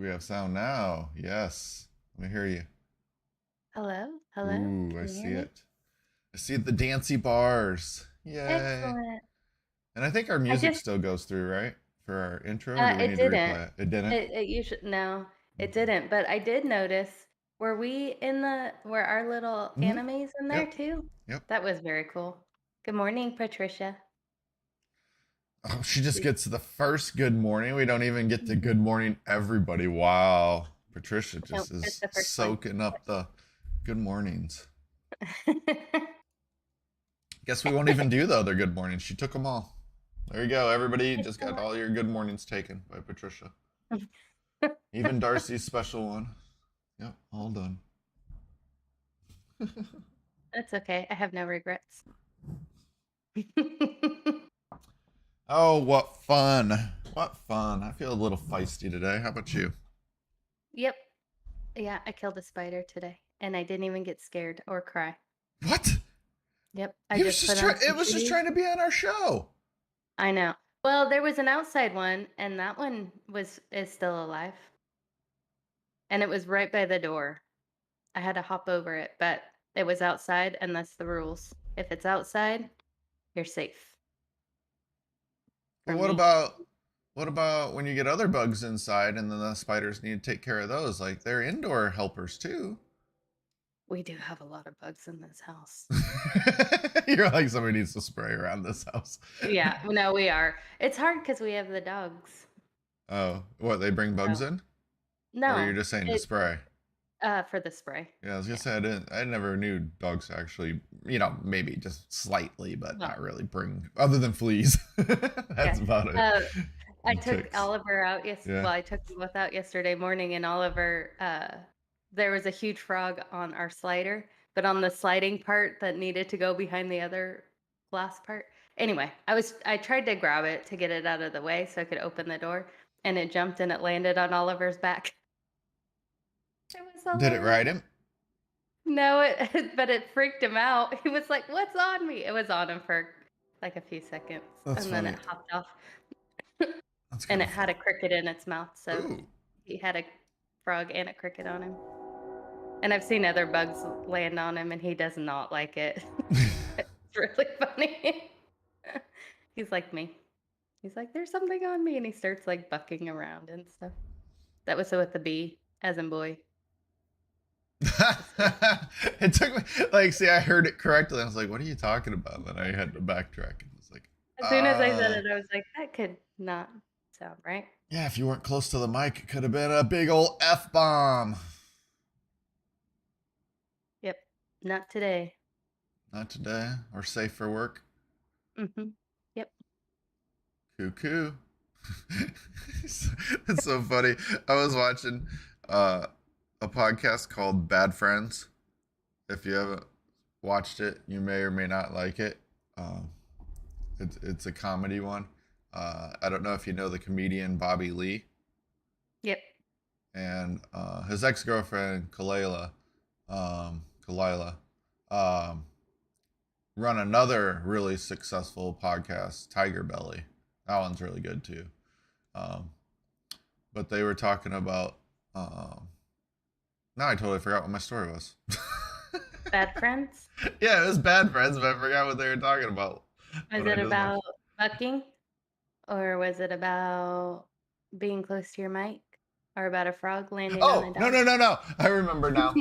We have sound now. Yes. Let me hear you. Hello? Hello? Ooh, I Can you see hear me? it. I see the dancy bars. Yay. Excellent. And I think our I music just, still goes through, right? For our intro, or do we it need to didn't. replay it? It didn't? It usually, no, it Okay. didn't. But I did notice, were our little Mm-hmm. animes in there Yep. too? Yep. That was very cool. Good morning, Patricia. Oh, she just Did- gets to the first good morning. We don't even get to good morning, everybody. Wow. Patricia Nope, just just is the first one. soaking up the good mornings. Guess we won't even do the other good mornings. She took them all. There you go. Everybody just got Excellent. all your good mornings taken by Patricia. Even Darcy's special one. Yep, all done. That's okay. I have no regrets. Oh, what fun. What fun. I feel a little feisty today. How about you? Yep. Yeah, I killed a spider today, and I didn't even get scared or cry. What? Yep. I just put on It some was just TV. trying to be on our show. I know. Well, there was an outside one, and that one is still alive, and it was right by the door. I had to hop over it, but it was outside, and that's the rules. If it's outside, you're safe But from me. what about when you get other bugs inside and then the spiders need to take care of those? Like they're indoor helpers too. We do have a lot of bugs in this house. You're like somebody needs to spray around this house. Yeah, no, we are. It's hard because we have the dogs. Oh, what, they bring bugs So in? Or you're no, just saying to it spray? for the spray. Yeah, I was gonna Yeah. say I never knew dogs actually, maybe just slightly, but Well, not really bring other than fleas. yeah. That's about it. Uh, I And took ticks. Oliver out Yeah. well, I took them both out yesterday morning, and Oliver, there was a huge frog on our slider, but on the sliding part that needed to go behind the other glass part. Anyway, I tried to grab it to get it out of the way so I could open the door, and it jumped and it landed on Oliver's back. It was Did it ride hilarious. him? No, it but it freaked him out. He was like, "What's on me?" It was on him for like a few seconds, That's and then it funny. hopped off. That's And kind it of had a funny. cricket in its mouth, so Ooh. he had a frog and a cricket on him. And I've seen other bugs land on him, and he does not like it. It's really funny. He's like me. He's like, "There's something on me," and he starts, like, bucking around and stuff. That was with the bee, as in boy. Just kidding. It took me like, see, I heard it correctly. I was like, what are you talking about? Then I had to backtrack and was like, As soon as I said it, I was like, "That could not sound right." yeah, if you weren't close to the mic, it could have been a big old F bomb. Yep. Not today. Not today. Or safe for work. Mhm. Yep. Cuckoo. It's so funny. I was watching uh, a podcast called Bad Friends. If you haven't watched it, you may or may not like it. Um, it's a comedy one. I don't know if you know the comedian Bobby Lee Yep. and his ex girlfriend Kalila, um, run another really successful podcast, Tiger Belly. That one's really good too. Um, but they were talking about. Now I totally forgot what my story was. Bad friends? Yeah, it was Bad Friends, but I forgot what they were talking about. Was But I it just watched. about bucking? Or was it about being close to your mic? Or about a frog landing on a Oh, no, dog? no, no, no! I remember now.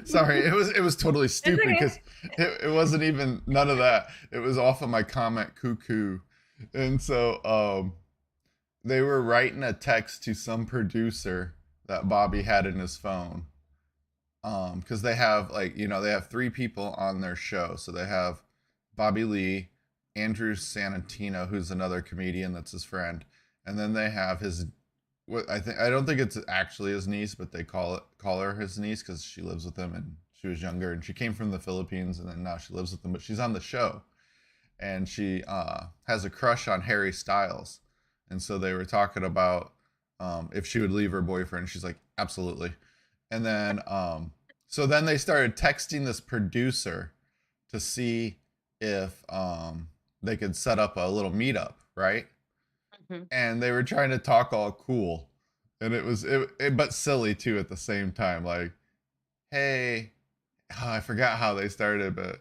Sorry, it was totally It's stupid okay. because it wasn't even none of that. It was off of my comment cuckoo, and so they were writing a text to some producer that Bobby had in his phone. Because they have they have three people on their show. So they have Bobby Lee, Andrew Santantino, who's another comedian that's his friend, and then they have his what I don't think it's actually his niece, but they call her his niece because she lives with him and she was younger and she came from the Philippines and then now she lives with him, but she's on the show and she has a crush on Harry Styles, and so they were talking about if she would leave her boyfriend. She's like, absolutely. And then so then they started texting this producer to see if they could set up a little meetup, right? Mhm. And they were trying to talk all cool. And but silly too at the same time. Like, hey, oh, I forgot how they started, but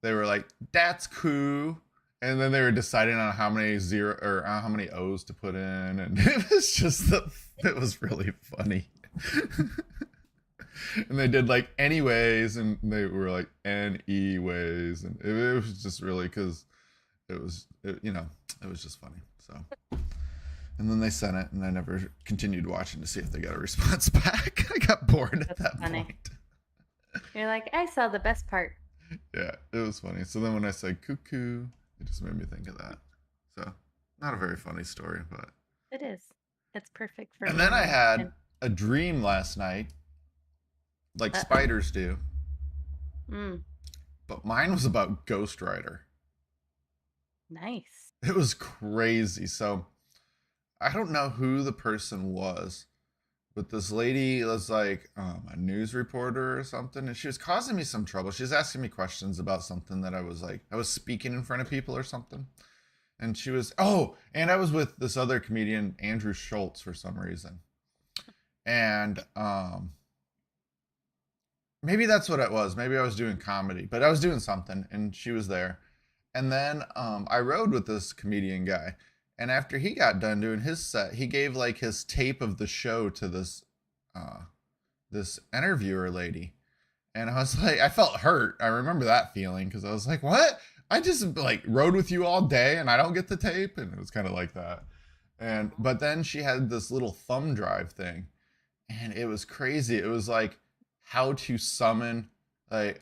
they were like, "That's cool," and then they were deciding on how many zero or how many O's to put in, and it was really funny. And they did like anyways, and they were like anyways, and it was just really because it was just funny. So, and then they sent it, and I never continued watching to see if they got a response back. I got bored at that point. You're like, I saw the best part. Yeah, it was funny. So then when I said cuckoo, it just made me think of that. So, not a very funny story, but it is. It's perfect for. And then I had a dream last night, like spiders do. But mine was about Ghost Rider. Nice. It was crazy. So I don't know who the person was, but this lady was like a news reporter or something, and she was causing me some trouble. She was asking me questions about something that I was speaking in front of people or something. And she was, and I was with this other comedian, Andrew Schultz, for some reason. And maybe that's what it was. Maybe I was doing comedy, but I was doing something, and she was there. And then I rode with this comedian guy. And after he got done doing his set, he gave like his tape of the show to this interviewer lady. And I was like, I felt hurt. I remember that feeling because I was like, what? I just like rode with you all day and I don't get the tape. And it was kind of like that. But then she had this little thumb drive thing, and it was crazy. It was like how to summon and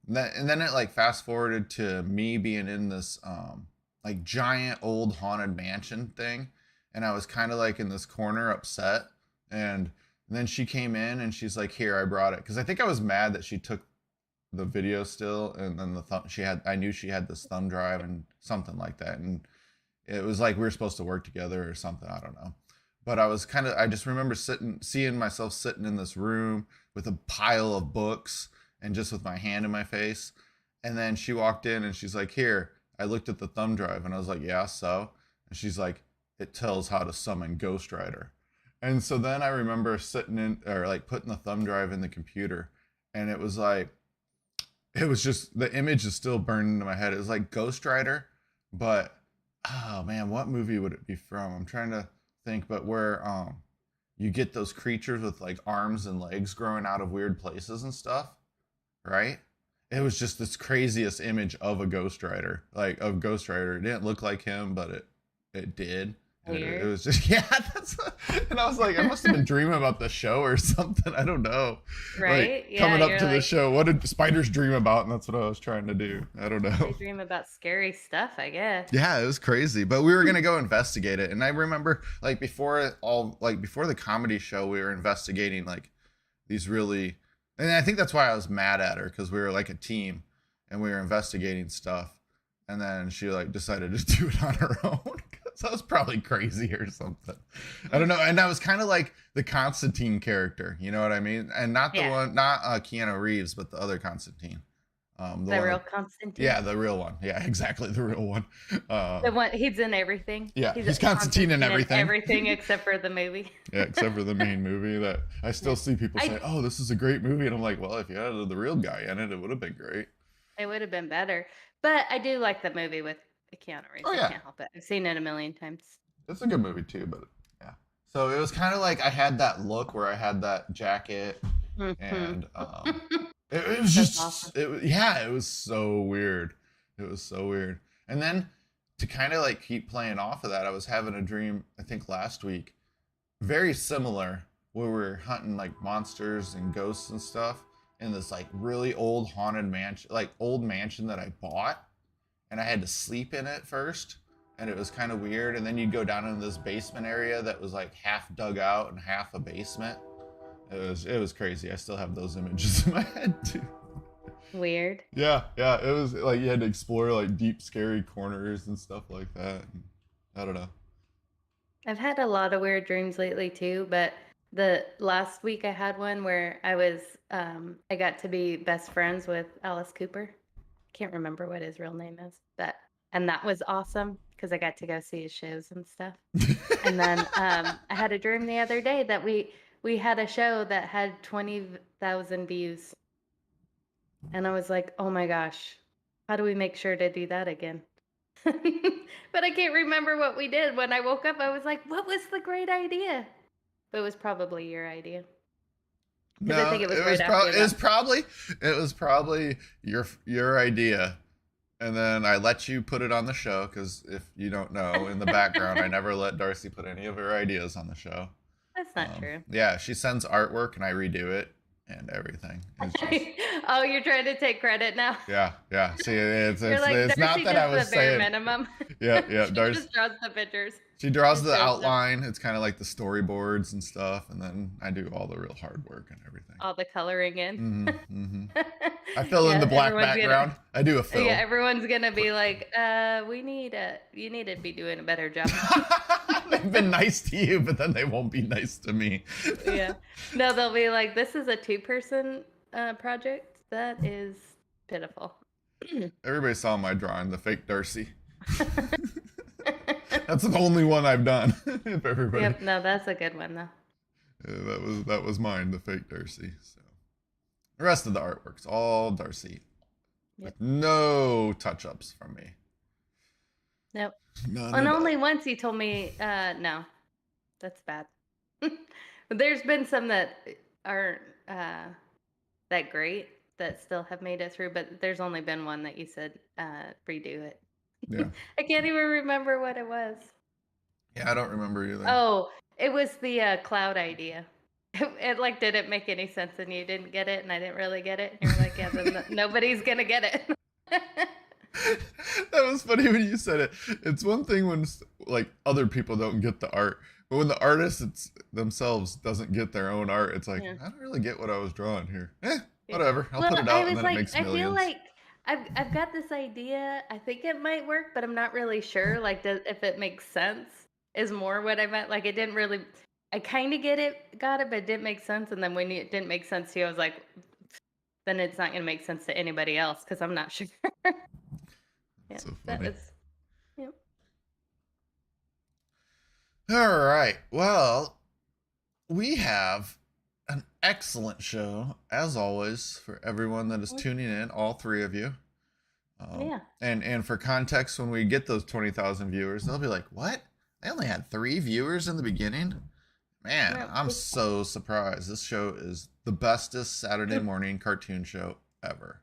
then it like fast forwarded to me being in this like giant old haunted mansion thing, and I was kind of like in this corner upset, and then she came in and she's like, here, I brought it, because I think I was mad that she took the video still, and then I knew she had this thumb drive and something like that, and it was like we were supposed to work together or something, I don't know. But I just remember seeing myself sitting in this room with a pile of books and just with my hand in my face. And then she walked in and she's like, here, I looked at the thumb drive, and I was like, yeah, so? And she's like, it tells how to summon Ghost Rider. And so then I remember sitting in, or like putting the thumb drive in the computer, and it was just, the image is still burned into my head. It was like Ghost Rider, but, oh man, what movie would it be from? I'm trying to think, but where you get those creatures with like arms and legs growing out of weird places and stuff, right? It was just this craziest image of a Ghost Rider, like of Ghost Rider. It didn't look like him, but it did. And it was just, yeah, and I was like, I must have been dreaming about the show or something. I don't know. Right? Like, coming up to the show, what did spiders dream about? And that's what I was trying to do. I don't know. They dream about scary stuff, I guess. Yeah, it was crazy. But we were going to go investigate it. And I remember like before the comedy show, we were investigating like these really, and I think that's why I was mad at her, because we were like a team and we were investigating stuff. And then she like decided to do it on her own. So I was probably crazy or something. I don't know. And I was kind of like the Constantine character, you know what I mean? And not the one, not Keanu Reeves, but the other Constantine. The real Constantine? Yeah, the real one. Yeah, exactly. The real one. The one, he's in everything. Yeah, he's Constantine in everything. Everything except for the movie. Yeah, except for the main movie that I still see people say, oh, this is a great movie. And I'm like, well, if you had the real guy in it, it would have been great. It would have been better. But I do like that movie with Keanu Reeves. I can't help it. I've seen it a million times. It's a good movie too, but yeah. So it was kind of like I had that look where I had that jacket, and it was just awesome. It was so weird. It was so weird. And then to kind of like keep playing off of that, I was having a dream, I think last week, very similar, where we were hunting like monsters and ghosts and stuff in this like really old haunted mansion, like old mansion that I bought, and I had to sleep in it first, and it was kind of weird. And then you'd go down into this basement area that was like half dug out and half a basement. It was crazy. I still have those images in my head too. Weird. Yeah. It was like you had to explore like deep, scary corners and stuff like that. I don't know. I've had a lot of weird dreams lately too, but the last week I had one where I got to be best friends with Alice Cooper. Can't remember what his real name is, and that was awesome because I got to go see his shows and stuff. And then I had a dream the other day that we had a show that had 20,000 views. And I was like, oh my gosh, how do we make sure to do that again? But I can't remember what we did. When I woke up, I was like, what was the great idea? But it was probably your idea. Because I No, think it was it right was after that. it was probably your idea. And then I let you put it on the show because if you don't know, in the background, I never let Darcy put any of her ideas on the show. That's not true. Yeah, she sends artwork and I redo it and everything. It's just, Oh, you're trying to take credit now. yeah. See, You're like, it's not Darcy that I does was the bare saying. minimum. Yeah, She Darcy. just draws the pictures. She draws and the shows them. outline. It's kind of like the storyboards and stuff, and then I do all the real hard work and everything. All the coloring in. I fill in the black everyone's background. I do a fill. Yeah, everyone's gonna be like, you need to be doing a better job. They've been nice to you, but then they won't be nice to me. Yeah. No, they'll be like, this is a 2-person project. That is pitiful. Everybody saw my drawing, the fake Darcy. That's the only one I've done. If everybody. Yep. No, that's a good one though. Yeah, that was mine, the fake Darcy. So the rest of the artwork's all Darcy, with no touch-ups from me. Nope. None And at only all. once he told me, no, that's bad. But there's been some that aren't that great that still have made it through, but there's only been one that you said redo it. Yeah. I can't even remember what it was. Yeah, I don't remember either. Oh, it was the cloud idea. It like didn't make any sense, and you didn't get it, and I didn't really get it. And you're like, yeah, then nobody's gonna get it. That was funny when you said it. It's one thing when like other people don't get the art, but when the artist themselves doesn't get their own art, it's like, I don't really get what I was drawing here. Whatever. I'll put it out and then it makes millions. I feel like I've got this idea. I think it might work, but I'm not really sure. Like, if it makes sense is more what I meant. Like, it didn't really. I kind of got it, but it didn't make sense. And then when it didn't make sense to you, I was like, then it's not going to make sense to anybody else because I'm not sure. Yeah, so funny. Yep. All right. Well, we have an excellent show, as always, for everyone that is tuning in, all 3 of you. And for context, when we get those 20,000 viewers, they'll be like, what? They only had 3 viewers in the beginning? Man, I'm so surprised. This show is the bestest Saturday morning cartoon show ever.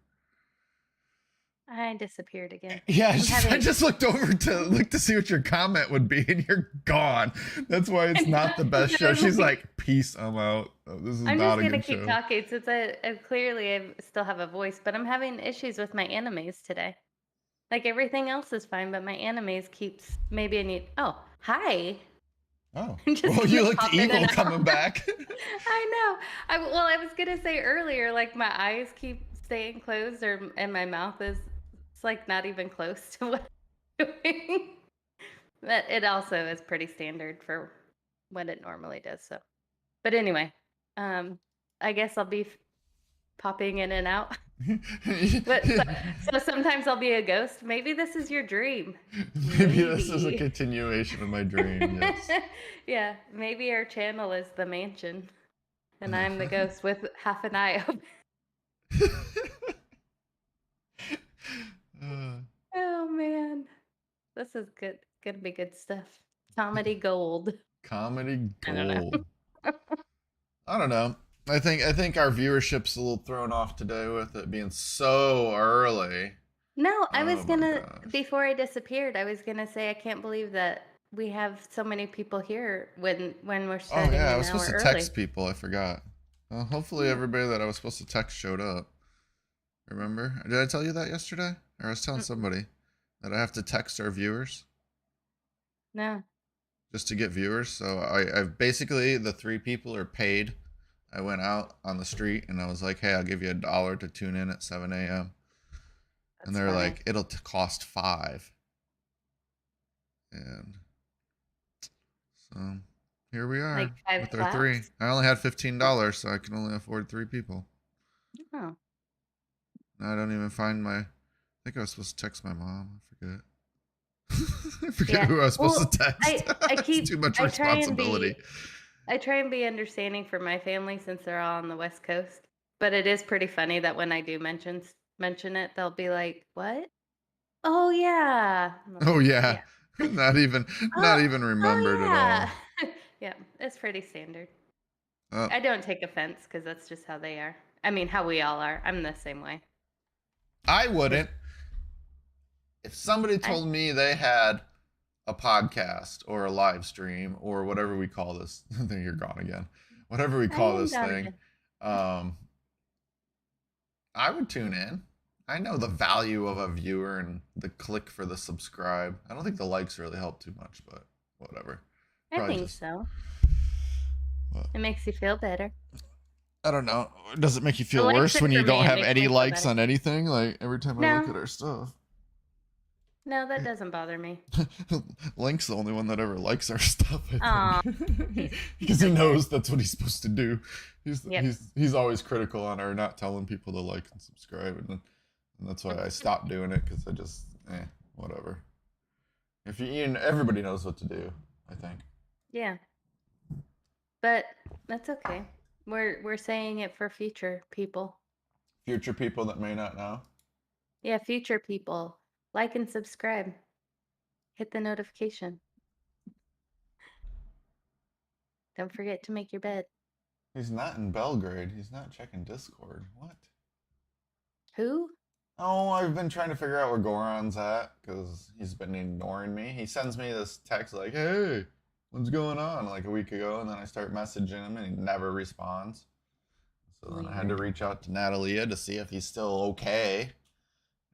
I disappeared again. Yeah, I just looked over to see what your comment would be, and you're gone. That's why it's not the best show. She's like, peace, I'm out. This is not a good show. I'm just going to keep talking since I still have a voice, but I'm having issues with my animes today. Like, everything else is fine, but my animes keeps, maybe I need, oh, hi. Oh, well, you looked evil coming back. I know. I was going to say earlier, like, my eyes keep staying closed, and my mouth is, it's like not even close to what I'm doing. But it also is pretty standard for what it normally does. So, but anyway, I guess I'll be popping in and out. But so sometimes I'll be a ghost. Maybe this is your dream. Maybe this is a continuation of my dream. Yes. Yeah, maybe our channel is the mansion, and I'm the ghost with half an eye open. Oh man, this is good. Gonna be good stuff. Comedy gold. Comedy gold. I don't know. I think our viewership's a little thrown off today with it being so early. No, I was gonna, before I disappeared, I was gonna say I can't believe that we have so many people here when we're starting. Oh yeah, I was supposed to text people. I forgot. Well, hopefully everybody that I was supposed to text showed up. Remember? Did I tell you that yesterday? Or I was telling somebody that I have to text our viewers. No. Just to get viewers. So I've basically, the 3 people are paid. I went out on the street and I was like, hey, I'll give you $1 to tune in at 7 a.m. And they're funny. Like, it'll cost $5. And so here we are with our 3. I only had $15, so I can only afford 3 people. Oh. I don't even find I think I was supposed to text my mom. I forget. I forget Yeah. who I was supposed Well, to text. It's too much I try and responsibility. be understanding for my family since they're all on the West Coast. But it is pretty funny that when I do mention it, they'll be like, "What? Oh yeah." I'm like, Oh yeah, yeah. not Oh, even remembered oh at yeah. all. Yeah, it's pretty standard. Uh, I don't take offense because that's just how they are. I mean, how we all are. I'm the same way. I Just wouldn't. If somebody I told me they had a podcast or a live stream or whatever we call this, I think you're gone again. Whatever we I call am this gone thing, again. um, I would tune in. I know the value of a viewer and the click for the subscribe. I don't think the likes really help too much, but whatever. I Probably think just. so. But It makes you feel better. I don't know. Does it make you The feel likes worse it when for you me. don't It have makes any me feel likes better. on anything? Like every time I look No, at our stuff. no, that doesn't bother me. Link's the only one that ever likes our stuff, I Aw, think. he's Because so he good. knows that's what he's supposed to do. He's Yep. he's he's always critical on our not telling people to like and subscribe, and that's why I stopped doing it because I just whatever. If everybody knows what to do, I think. Yeah, but that's okay. We're saying it for future people. Future people that may not know. Yeah, future people. Like and subscribe. Hit the notification. Don't forget to make your bed. He's not in Belgrade. He's not checking Discord. What? Who? Oh, I've been trying to figure out where Goron's at because he's been ignoring me. He sends me this text like, "Hey, what's going on?" like a week ago, and then I start messaging him and he never responds. So then I had to Weird. reach out to Natalia to see if he's still okay.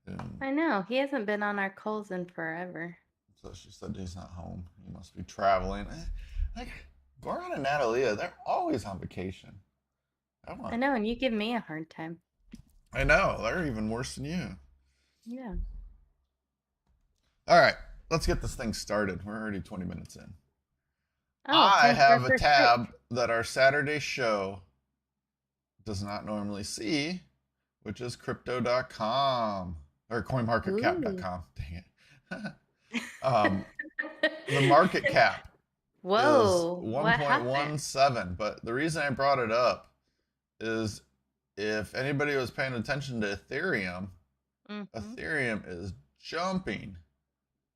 And I know. He hasn't been on our calls in forever. so she said he's not home. He must be traveling. Like Goron and Natalia, they're always on vacation. I know, and you give me a hard time. I know. They're even worse than you. Yeah. All right, let's get this thing started. We're already 20 minutes in. Oh, I time for our have a first tab break. that our Saturday show does not normally see, which is crypto.com or Ooh. coinmarketcap.com. Dang it. The market cap is Whoa, what happened? 1.17, but the reason I brought it up is if anybody was paying attention to Ethereum, Mm-hmm. Ethereum is jumping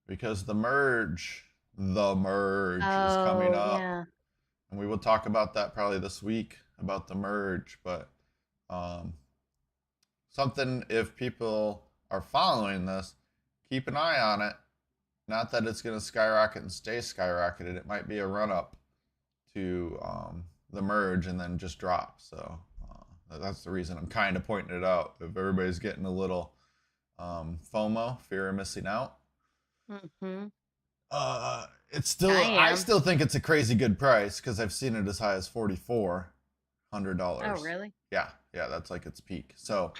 because the merge is coming Oh, up, yeah. and we will talk about that probably this week about the merge. But um, something, if people are following this, keep an eye on it. Not that it's going to skyrocket and stay skyrocketed. It might be a run up to the merge and then just drop. So that's the reason I'm kind of pointing it out. If everybody's getting a little FOMO, fear of missing out, Mm-hmm. it's I still, I am. still think it's a crazy good price because I've seen it as high as Oh, $4,400. really? Yeah, that's like its peak. So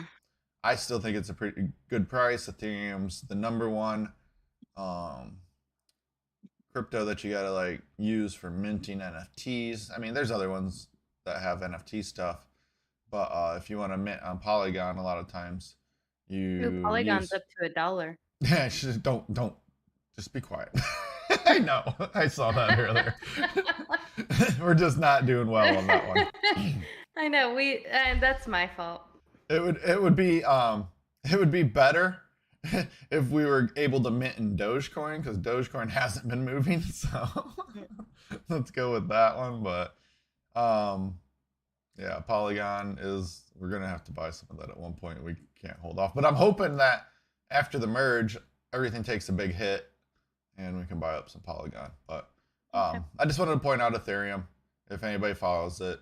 I still think it's a pretty good price. Ethereum's the number one um, crypto that you gotta like use for minting NFTs. I mean, there's other ones that have NFT stuff, but if you want to mint on Polygon, a lot of times Ooh, you Polygon's use. up to $1. Yeah, don't just be quiet. I know. I saw that earlier. We're just not doing well on that one. I know, that's my fault. It would be better if we were able to mint in Dogecoin because Dogecoin hasn't been moving. So let's go with that one. But yeah, Polygon is. We're gonna have to buy some of that at one point. We can't hold off. But I'm hoping that after the merge, everything takes a big hit and we can buy up some Polygon. But Okay. I just wanted to point out Ethereum. If anybody follows it,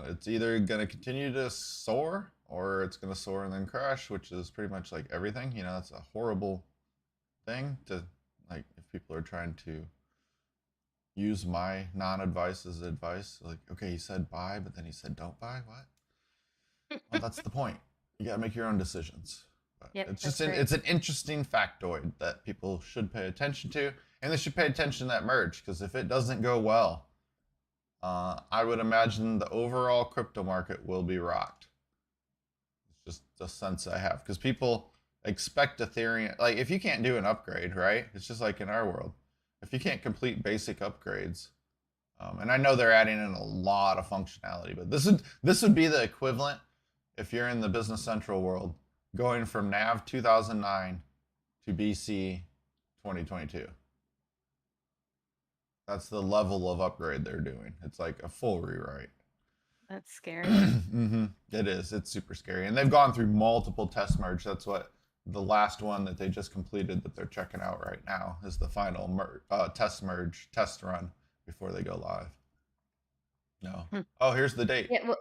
it's either going to continue to soar or it's going to soar and then crash, which is pretty much like everything. You know, that's a horrible thing to, like, if people are trying to use my non-advice as advice. Like, okay, he said buy, but then he said don't buy. What? Well, that's the point. You got to make your own decisions. But Yep, it's just that's right. it's an interesting factoid that people should pay attention to, and they should pay attention to that merge because if it doesn't go well, I would imagine the overall crypto market will be rocked. It's just the sense I have because people expect Ethereum, like if you can't do an upgrade, right? It's just like in our world. If you can't complete basic upgrades, and I know they're adding in a lot of functionality, but this would be the equivalent if you're in the Business Central world, going from Nav 2009 to BC 2022. That's the level of upgrade they're doing. It's like a full rewrite. That's scary. It is. It's super scary. And they've gone through multiple test merge. That's what the last one that they just completed that they're checking out right now is the final test merge test run before they go live. No. Hmm. Oh, here's the date. Yeah, well,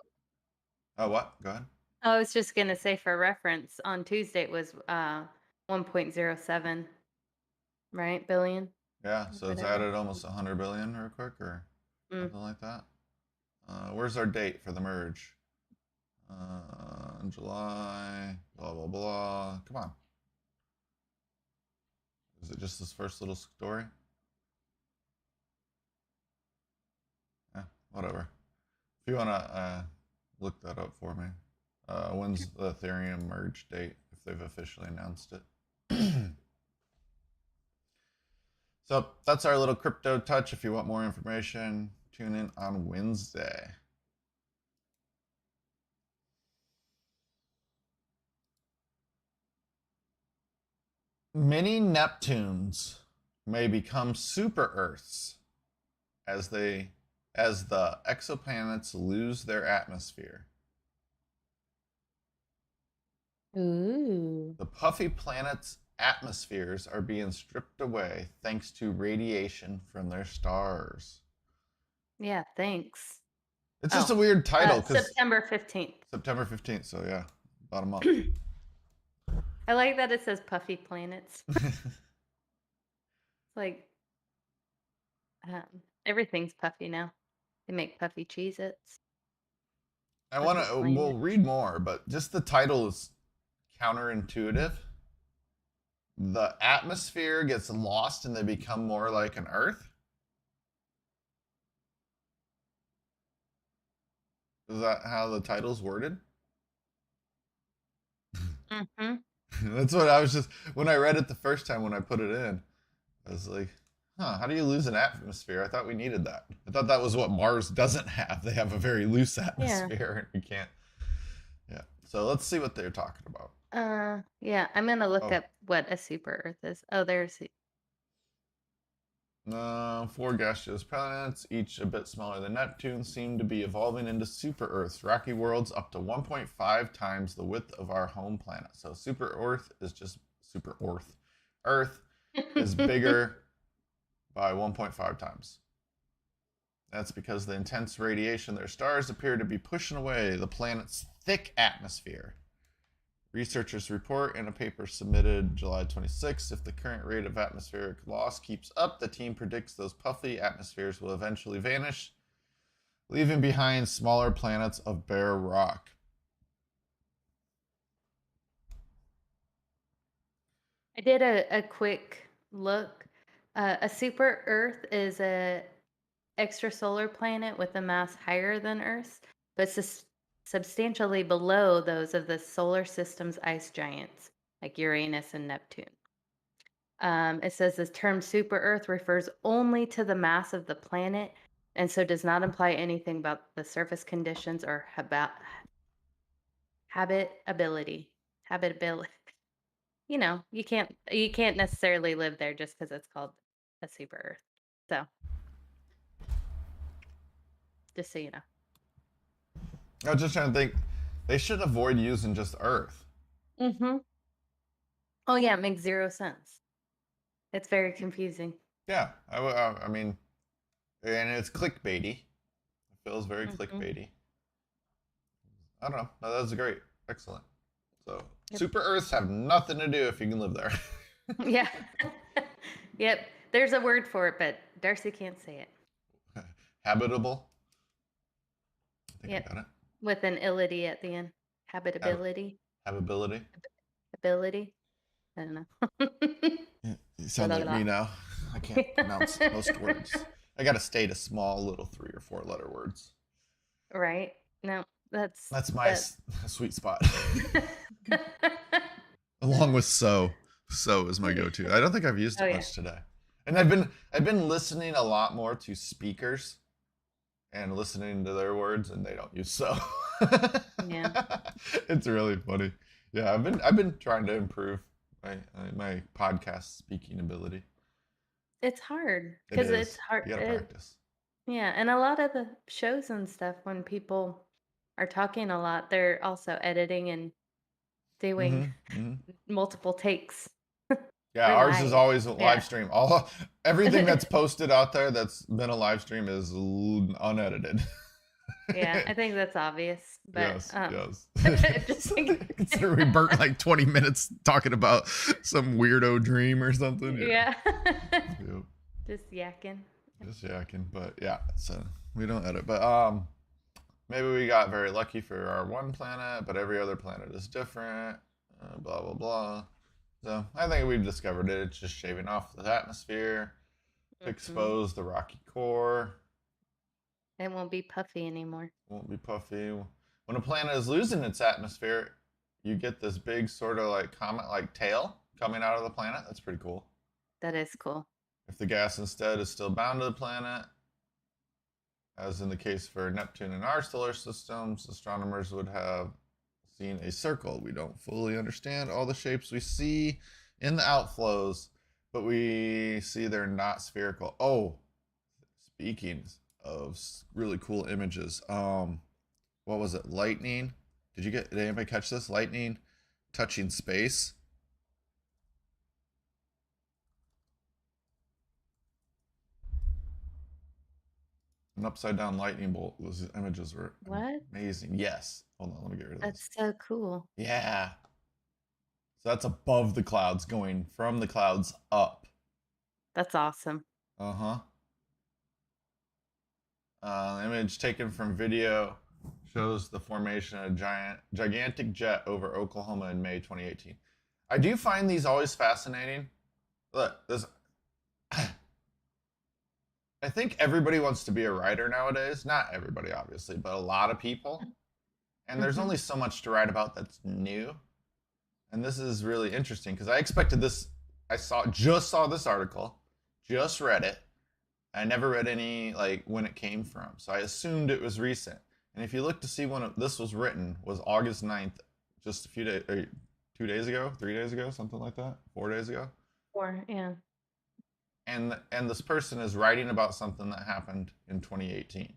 Oh, what? Go ahead. I was just gonna say for reference, on Tuesday it was 1.07, right? Billion. Yeah, so it's Whatever. added almost 100 billion real quick or Mm. something like that. Where's our date for the merge? July, blah, blah, blah. Come on. Is it just this first little story? Yeah, whatever. If you want to look that up for me. When's the Ethereum merge date, if they've officially announced it? So that's our little crypto touch. If you want more information, tune in on Wednesday. Mini-Neptunes may become super Earths as the exoplanets lose their atmosphere. Ooh. The puffy planets' atmospheres are being stripped away thanks to radiation from their stars. Yeah, thanks. It's just a weird title because September 15th. September 15th, so yeah, about a month. I like that it says puffy planets. It's like everything's puffy now. They make puffy Cheez-Its. We'll read more, but just the title is counterintuitive. The atmosphere gets lost and they become more like an Earth. Is that how the title's worded? Mm-hmm. That's what I was just, when I read it the first time when I put it in, I was like, how do you lose an atmosphere? I thought we needed that. I thought that was what Mars doesn't have. They have a very loose atmosphere and you can't. Yeah. So let's see what they're talking about. Yeah, I'm gonna look up what a super Earth is. Oh, there's 4 gaseous planets, each a bit smaller than Neptune, seem to be evolving into super Earths, rocky worlds up to 1.5 times the width of our home planet. So super Earth is just super Earth. Earth is bigger by 1.5 times. That's because the intense radiation their stars appear to be pushing away the planet's thick atmosphere. Researchers report in a paper submitted July 26, if the current rate of atmospheric loss keeps up, the team predicts those puffy atmospheres will eventually vanish, leaving behind smaller planets of bare rock. I did a quick look. A super Earth is a extrasolar planet with a mass higher than Earth's, but substantially below those of the solar system's ice giants, like Uranus and Neptune. It says the term super Earth refers only to the mass of the planet and so does not imply anything about the surface conditions or habitability. You know, you can't necessarily live there just because it's called a super Earth. So, just so you know. I was just trying to think, they should avoid using just Earth. Mm-hmm. Oh yeah, it makes zero sense. It's very confusing. Yeah, I mean, and it's clickbaity. It feels very clickbaity. I don't know. No, that was great. Excellent. So, super Earths have nothing to do if you can live there. Yeah. Yep. There's a word for it, but Darcy can't say it. Habitable? I think Yep. I got it. With an ility at the end. Habitability. Habitability? Ability. I don't know. You sound like me now. I can't pronounce most words. I got to stay to small little 3 or 4 letter words. Right. No, that's my sweet spot. along with so. So is my go-to. I don't think I've used Oh it yeah. much today. And I've been listening a lot more to speakers and listening to their words, and they don't use so. Yeah. It's really funny. Yeah, I've been trying to improve my podcast speaking ability. It's hard It because it's is. hard. You got to practice. Yeah, and a lot of the shows and stuff, when people are talking a lot, they're also editing and doing Mhm. Mhm. multiple takes. Yeah, We're ours is live. always a live Yeah. stream. Everything that's posted out there that's been a live stream is unedited. Yeah, I think that's obvious, but Yes, yes. just think, Consider we burnt like 20 minutes talking about some weirdo dream or something. yeah. Yep. Just yakking. Just yakking, but yeah, so we don't edit. But maybe we got very lucky for our one planet, but every other planet is different. Blah blah blah. So I think we've discovered it. It's just shaving off the atmosphere to expose the rocky core. It won't be puffy anymore. Won't be puffy. When a planet is losing its atmosphere, you get this big sort of like comet-like tail coming out of the planet. That's pretty cool. That is cool. If the gas instead is still bound to the planet, as in the case for Neptune in our solar systems, astronomers would have seen a circle. We don't fully understand all the shapes we see in the outflows, but we see they're not spherical. Oh, speaking of really cool images, what was it? Lightning. Did anybody catch this? Lightning touching space. An upside down lightning bolt. Those images were What? amazing. Yes. Hold on, let me get rid of this. That's so cool. Yeah. So that's above the clouds, going from the clouds up. That's awesome. Uh-huh. Image taken from video shows the formation of a gigantic jet over Oklahoma in May 2018. I do find these always fascinating. Look, this. I think everybody wants to be a writer nowadays. Not everybody, obviously, but a lot of people. And there's only so much to write about that's new. And this is really interesting because I expected this. Just saw this article, just read it. I never read any like when it came from, so I assumed it was recent. And if you look to see when this was written, was August 9th, just a few days, 2 days ago, 3 days ago, something like that, 4 days ago. Yeah. And this person is writing about something that happened in 2018,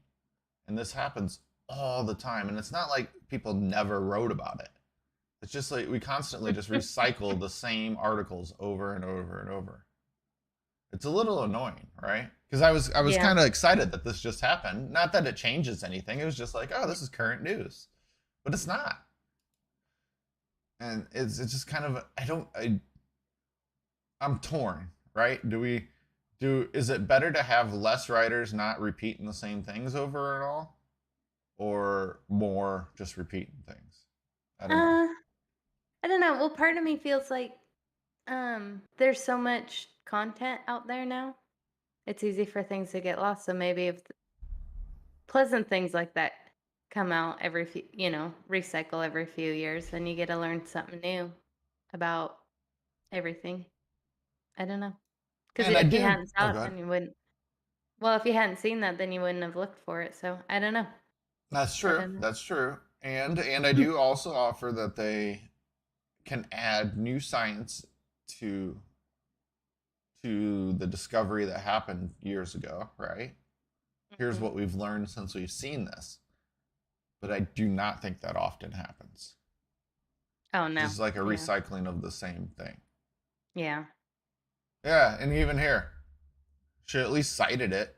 and this happens all the time. And it's not like people never wrote about it. It's just like we constantly just recycle the same articles over and over and over. It's a little annoying, right? Because I was kind of excited that this just happened. Not that it changes anything. It was just like, oh, this is current news, but it's not. And it's just kind of I'm torn, right? Is it better to have less writers not repeating the same things over and all, or more just repeating things? I don't know. I don't know. Well, part of me feels like there's so much content out there now. It's easy for things to get lost. So maybe if pleasant things like that come out every few, recycle every few years, then you get to learn something new about everything. I don't know. Because if you hadn't saw it, then you wouldn't. Well, if you hadn't seen that, then you wouldn't have looked for it. So I don't know. That's true. That's true. And I do also offer that they can add new science to the discovery that happened years ago, right? Here's what we've learned since we've seen this. But I do not think that often happens. Oh, no. It's like a recycling of the same thing. Yeah. Yeah, and even here, she at least cited it.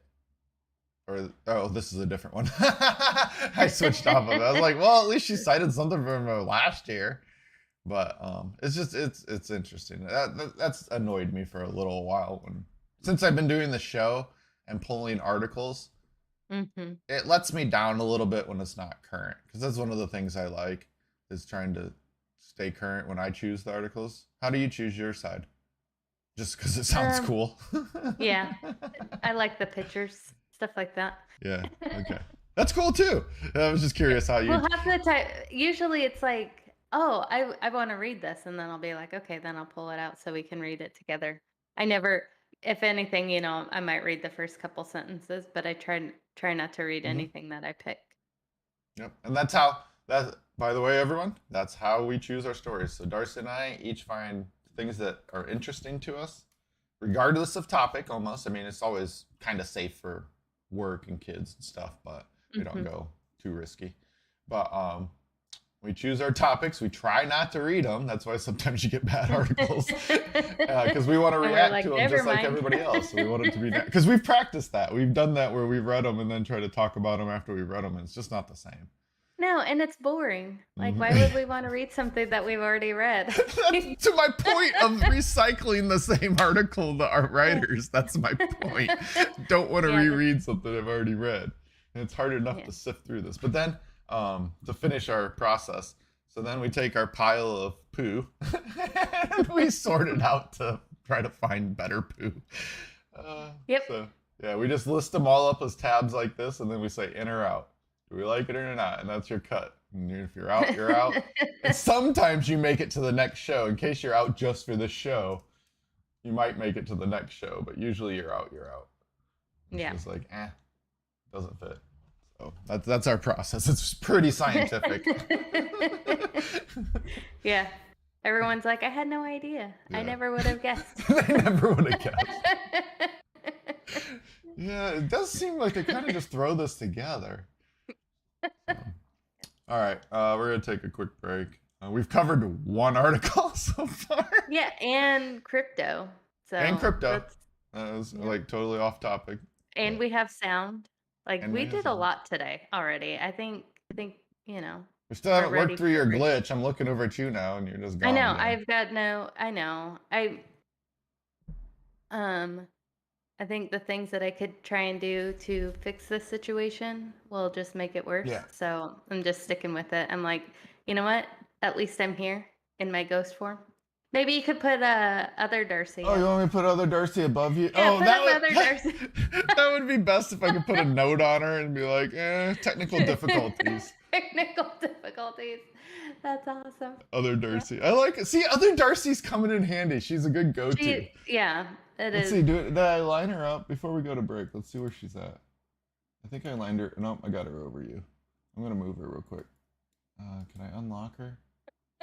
Oh, this is a different one. I switched off of it. I was like, well, at least she cited something from last year. But it's interesting. That's annoyed me for a little while since I've been doing the show and pulling articles. It lets me down a little bit when it's not current, because that's one of the things I like, is trying to stay current when I choose the articles. How do you choose your side? Just because it sounds cool? Yeah, I like the pictures, stuff like that. Yeah. Okay. That's cool too. I was just curious how you. Well, half the time, usually it's like oh, I want to read this, and then I'll be like, okay, then I'll pull it out so we can read it together. I never, if anything, I might read the first couple sentences, but I try not to read Hmm. anything that I pick. Yep. And that's how that. By the way, everyone, that's how we choose our stories. So Darcy and I each find things that are interesting to us, regardless of topic. Almost. I mean, it's always kind of safe for work and kids and stuff, but we don't Hmm. go too risky. But we choose our topics. We try not to read them. That's why sometimes you get bad articles, because we want to And we're react like, to them never just like mind. everybody else. So we want it to be because we've practiced that. We've done that where we've read them and then try to talk about them after we've read them, and it's just not the same. No, and it's boring. Like, why would Mhm. we want to read something that we've already read? That's to my point of recycling the same article to our writers. That's my point. Don't want to Yeah, reread something I've already read. And it's hard enough yeah. to sift through this. But then, to finish our process, so then we take our pile of poo and we sort it out to try to find better poo. Yep. So, yeah, we just list them all up as tabs like this, and then we say in or out. Do we like it or not? And that's your cut. And if you're out, you're out. And sometimes you make it to the next show. In case you're out just for this show, you might make it to the next show, but usually you're out, you're out. It's Yeah. just like, doesn't fit. So that's our process. It's pretty scientific. Yeah. Everyone's like, I had no idea. I Yeah. never would have guessed. They never would have guessed. Yeah, it does seem like they kind of just throw this together. So, all right, we're gonna take a quick break. We've covered one article so far. Yeah, and crypto. So And crypto. that's That was yeah. like totally off topic. And But, we have sound. Like and we we have did a some. lot today already. I think We still we're haven't ready worked through for your break. glitch. I'm looking over at you now, and you're just I gone know. again. I know. Um I think the things that I could try and do to fix this situation will just make it worse. Yeah. So I'm just sticking with it. I'm like, you know what? At least I'm here in my ghost form. Maybe you could put other Darcy Oh, you up. want me to put other Darcy above you? Yeah, Oh, put up other Darcy. that would be best if I could put a note on her and be like, technical difficulties. Technical difficulties. That's awesome. Other Darcy. I like it. See, other Darcy's coming in handy. She's a good go-to. Yeah, it Let's is. see. Did I line her up before we go to break? Let's see where she's at. I think I lined her. Nope, I got her over you. I'm gonna move her real quick. Can I unlock her?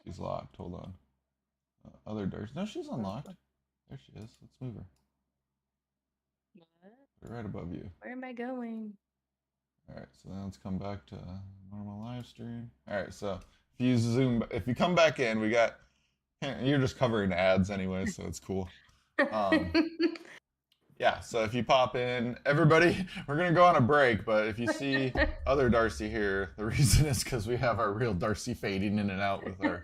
She's locked. Hold on. Other Darcy. No, she's unlocked. There she is. Let's move her. What? Put her right above you. Where am I going? All right. So then let's come back to normal live stream. All right. So if you come back in, we got. You're just covering ads anyway, so it's cool. Yeah, so if you pop in, everybody, we're going to go on a break, but if you see other Darcy here, the reason is because we have our real Darcy fading in and out with our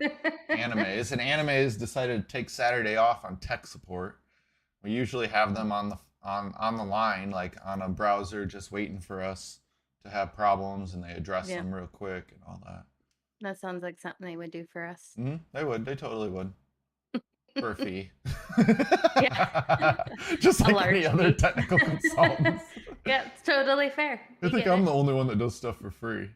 animes. And animes decided to take Saturday off on tech support. We usually have them on the line, like on a browser, just waiting for us to have problems, and they address them real quick and all that. That sounds like something they would do for us. Mm-hmm. They would. They totally would. For a fee. Yeah. Just like any other technical consultants. Yeah, it's totally fair. I think I'm the only one that does stuff for free.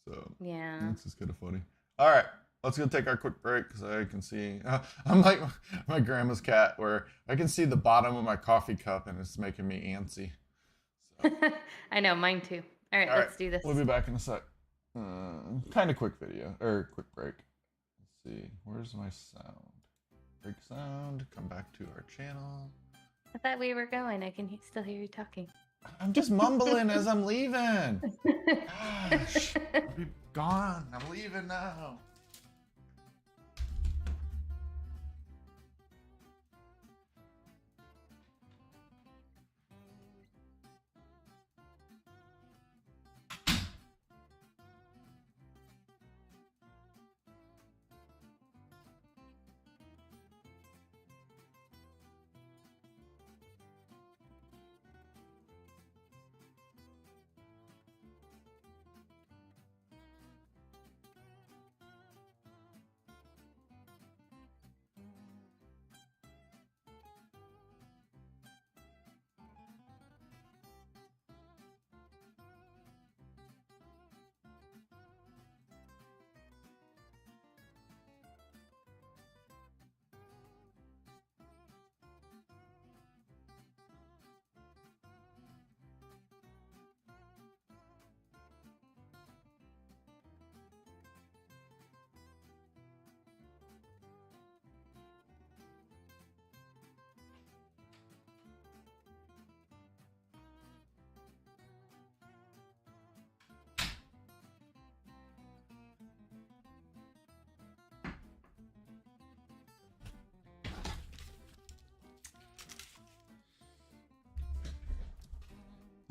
So yeah, this is kind of funny. All right, let's go take our quick break because I can see. I'm like my grandma's cat, where I can see the bottom of my coffee cup and it's making me antsy. So. I know, mine too. All right, let's do this. We'll be back in a sec. Kind of quick video or quick break. Let's see. Where's my sound? Break sound. Come back to our channel. I thought we were going. I can still hear you talking. I'm just mumbling as I'm leaving. Gosh, I'll be gone. I'm leaving now.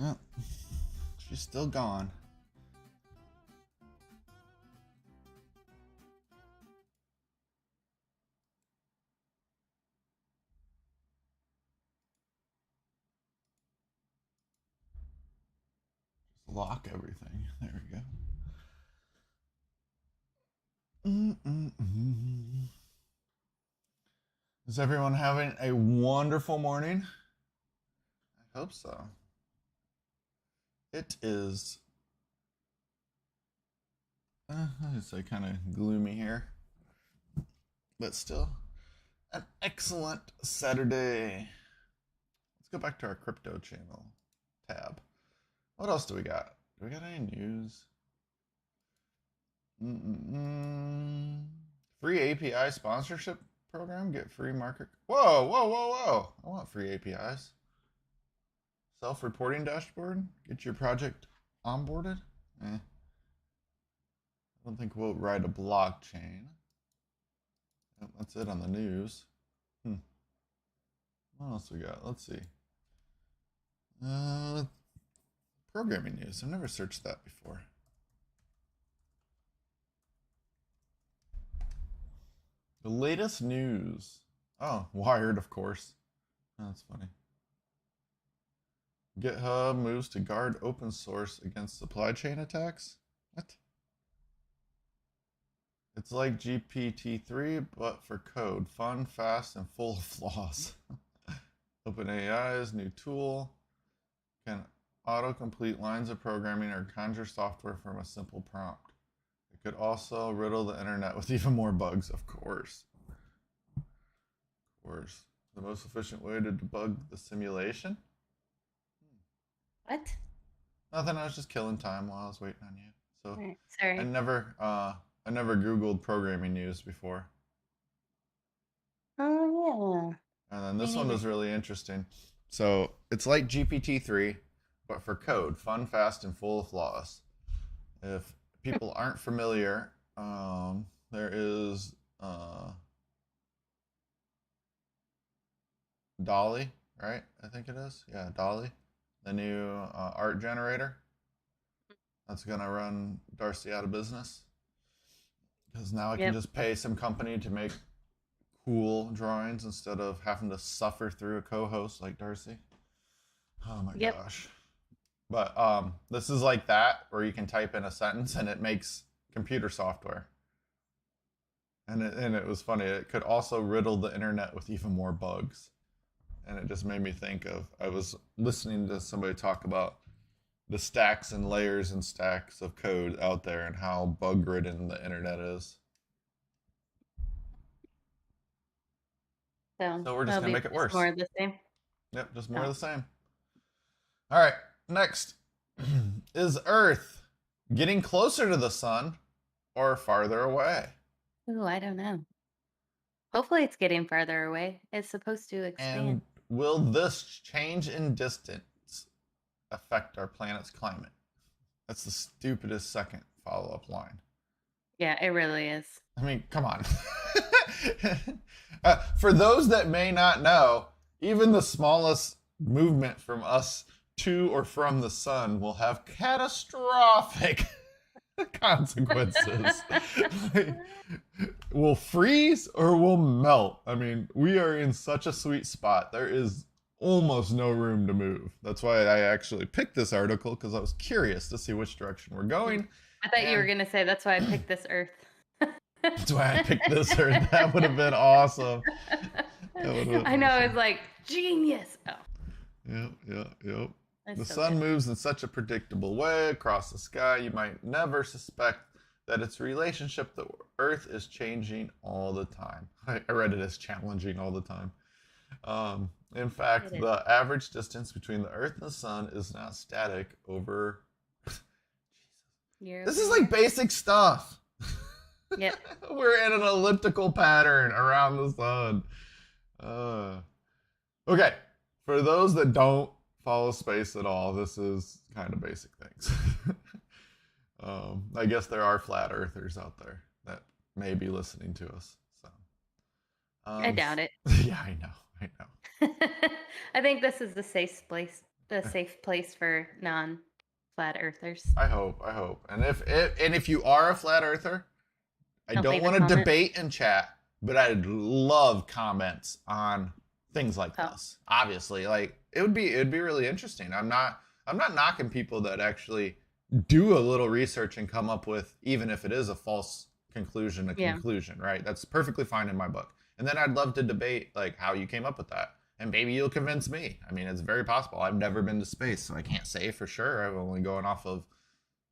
Yeah. She's still gone. Just lock everything. There we go. Mm-mm-mm. Is everyone having a wonderful morning? I hope so. It is. It's like kind of gloomy here, but still an excellent Saturday. Let's go back to our crypto channel tab. What else do we got? Do we got any news? Free API sponsorship program. Get free market. Whoa, whoa, whoa, whoa! I want free APIs. Self-reporting dashboard. Get your project onboarded. I don't think we'll write a blockchain. That's it on the news. What else we got? Let's see. Programming news. I've never searched that before. The latest news. Oh, Wired, of course. Oh, that's funny. GitHub moves to guard open source against supply chain attacks. What? It's like GPT-3, but for code. Fun, fast, and full of flaws. OpenAI's new tool can autocomplete lines of programming or conjure software from a simple prompt. It could also riddle the internet with even more bugs, of course. Of course. The most efficient way to debug the simulation? What? Nothing, I was just killing time while I was waiting on you. So Right, sorry. I never Googled programming news before. Oh, yeah. And then this Me one neither. was really interesting. So it's like GPT-3, but for code, fun, fast, and full of flaws. If people aren't familiar, there is Dolly, right? I think it is. Yeah, Dolly, the new art generator. That's gonna run Darcy out of business because now I can Yep. just pay some company to make cool drawings instead of having to suffer through a co-host like Darcy. Oh my Yep. gosh. But this is like that where you can type in a sentence and it makes computer software. And it was funny. It could also riddle the internet with even more bugs. And it just made me think of, I was listening to somebody talk about the stacks and layers and stacks of code out there and how bug ridden the internet is. So So we're just it'll gonna be make it just worse. more of the same. Yep, just more Oh. of the same. All right, next. Is Earth getting closer to the sun or farther away? Ooh, I don't know. Hopefully it's getting farther away. It's supposed to expand. And will this change in distance affect our planet's climate? That's the stupidest second follow-up line. Yeah, it really is. I mean, come on. For those that may not know, even the smallest movement from us to or from the sun will have catastrophic consequences. We'll freeze or we'll melt. I mean, we are in such a sweet spot. There is almost no room to move. That's why I actually picked this article, because I was curious to see which direction we're going. I thought you were going to say that's why I picked this Earth. That's why I picked this Earth. That would have been awesome. I know, it's like genius. Oh. Yep. That's The so sun good. moves in such a predictable way across the sky, you might never suspect that its relationship to Earth is changing all the time. I read it as challenging all the time. In fact, the average distance between the Earth and the sun is not static over. This is like basic stuff. Yep. We're in an elliptical pattern around the sun. Okay, for those that don't follow space at all, this is kind of basic things. I guess there are flat earthers out there that may be listening to us. So I doubt it. Yeah, I know. I think this is the safe place. a safe place for non-flat earthers. I hope. And if you are a flat earther, I Don't don't leave a want to comment. debate in chat, but I'd love comments on things like Oh, this. Obviously, like it'd be really interesting. I'm not knocking people that actually do a little research and come up with, even if it is a false conclusion, a yeah. conclusion, right? That's perfectly fine in my book. And then I'd love to debate like how you came up with that. And maybe you'll convince me. I mean, it's very possible. I've never been to space, so I can't say for sure. I'm only going off of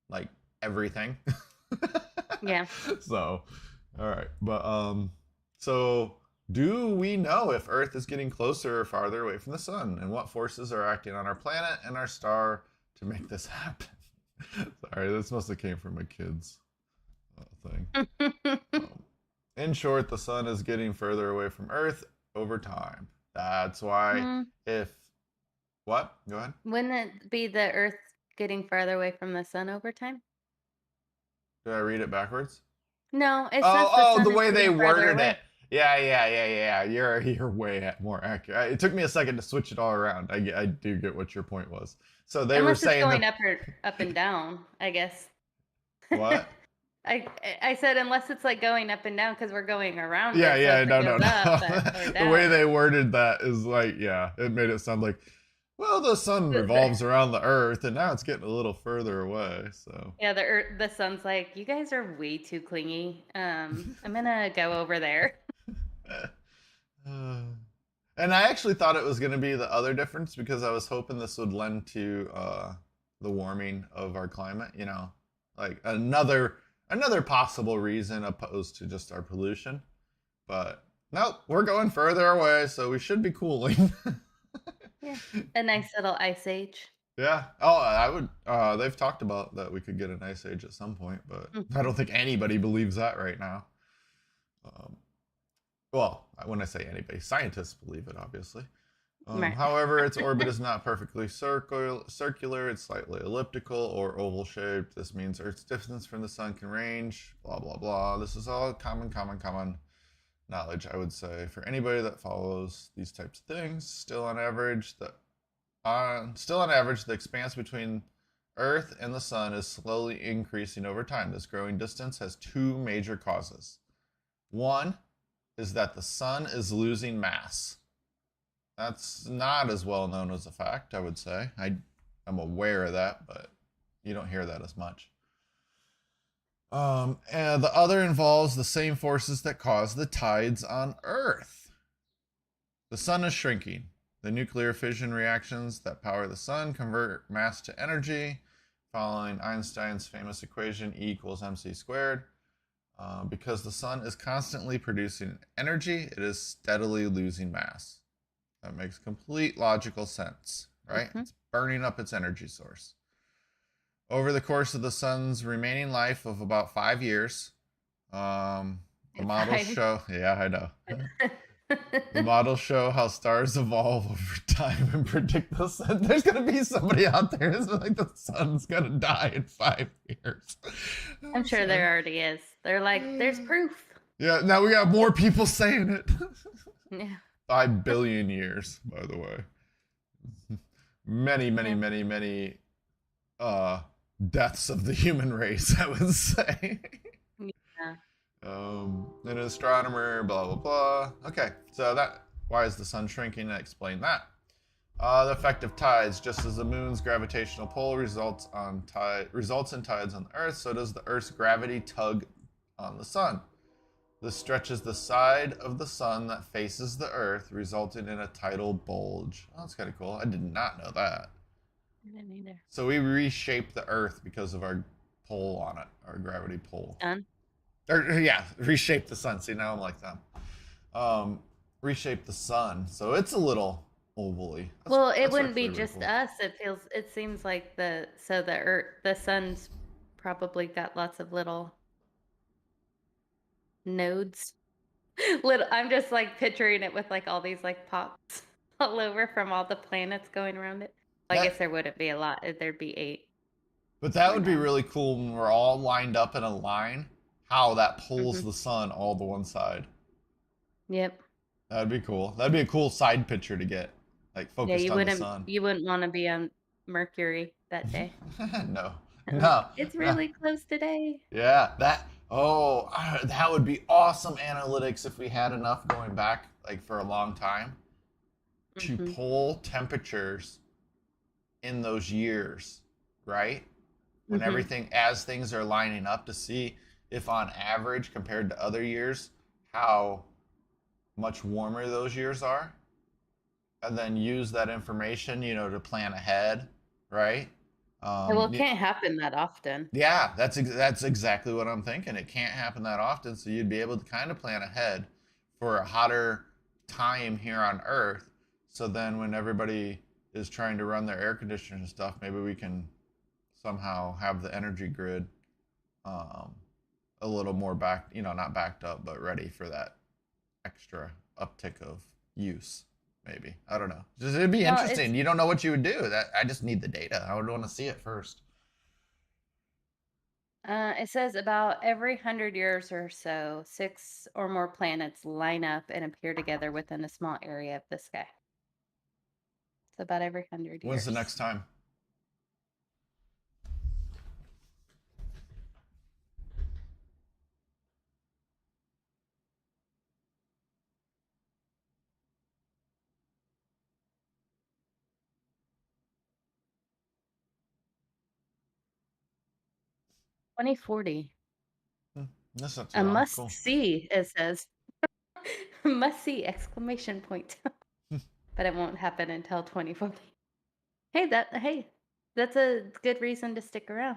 like everything. Yeah. So, all right. But so do we know if Earth is getting closer or farther away from the sun, and what forces are acting on our planet and our star to make this happen? Sorry, this must have came from my kids thing. In short, the sun is getting further away from Earth over time. That's why Hmm. if what? Go ahead. Wouldn't it be the Earth getting farther away from the sun over time? Did I read it backwards? No, it says the Oh, the sun is way they getting farther worded it. away. Yeah. You're way more accurate. It took me a second to switch it all around. I do get what your point was. So they were Unless it's saying going that up and down, I guess. what? I I said unless it's like going up and down because we're going around Yeah, it. So if it no, goes up or The way down, they worded that is like, yeah, it made it sound like, well, the sun the, revolves around the Earth, and now it's getting a little further away. So yeah, the sun's like, you guys are way too clingy. I'm gonna go over there. And I actually thought it was going to be the other difference because I was hoping this would lend to the warming of our climate. You know, like another possible reason opposed to just our pollution. But nope, we're going further away, so we should be cooling. Yeah, a nice little ice age. Yeah. Oh, I would. They've talked about that we could get an ice age at some point, but I don't think anybody believes that right now. Um, Well, when I say anybody, scientists believe it, obviously. Right. However, its orbit is not perfectly circular, it's slightly elliptical or oval shaped. This means Earth's distance from the sun can range, blah, blah, blah. This is all common knowledge, I would say, for anybody that follows these types of things. Still on average, the expanse between Earth and the sun is slowly increasing over time. This growing distance has two major causes. One is that the sun is losing mass. That's not as well known as a fact, I would say. I'm aware of that, but you don't hear that as much. And the other involves the same forces that cause the tides on Earth. The sun is shrinking. The nuclear fission reactions that power the sun convert mass to energy, following Einstein's famous equation E equals mc squared. Because the sun is constantly producing energy, it is steadily losing mass. That makes complete logical sense, right? Mm-hmm. It's burning up its energy source. Over the course of the sun's remaining life of about 5 years, the models show, yeah, I know. The models show how stars evolve over time and predict the sun. There's going to be somebody out there who's like, the sun's going to die in 5 years. I'm sure there already is. They're like, there's proof. Yeah, now we got more people saying it. Yeah. 5 billion years, by the way. Many deaths of the human race, I would say. Yeah. An astronomer, blah blah blah. Okay, so why is the sun shrinking? I explained that. The effect of tides, just as the moon's gravitational pull results in tides on the Earth, so does the Earth's gravity tug on the sun. This stretches the side of the sun that faces the Earth, resulting in a tidal bulge. Oh, that's kind of cool. I did not know that. I didn't either. So we reshape the Earth because of our pull on it, our gravity pull. Sun? Yeah, reshape the sun. See, now I'm like them. Reshape the sun, so it's a little ovally. Well, it wouldn't be really just cool. us. It seems like the sun's probably got lots of little nodes. I'm just like picturing it with like all these like pops all over from all the planets going around it. I That- guess there wouldn't be a lot. There'd be 8. But that or would be 9. really cool when we're all lined up in a line. How that pulls Mhm. the sun all to one side. Yep. That'd be cool. That'd be a cool side picture to get. like Yeah, focused on the sun. you wouldn't want to be on Mercury that day. No, Like, no, it's no. really close today. Yeah, that would be awesome analytics if we had enough going back like for a long time to Hmm. pull temperatures in those years, right? When Hmm. everything as things are lining up to see if on average compared to other years how much warmer those years are and then use that information, to plan ahead, right? Well, it can't happen that often. Yeah, that's exactly what I'm thinking. It can't happen that often, so you'd be able to kind of plan ahead for a hotter time here on Earth. So then, when everybody is trying to run their air conditioners and stuff, maybe we can somehow have the energy grid um, a little more not backed up, but ready for that extra uptick of use. Maybe I don't know. It'd be Well, it's interesting. You don't know what you would do. That I just need the data. I would want to see it first. it says about every 100 years or so, 6 or more planets line up and appear together within a small area of the sky. So about every 100 When's the years. next time? 2040. Hmm, that's not too A long. must Cool. see, it says. Must see exclamation point. But it won't happen until 2040. Hey, that's a good reason to stick around.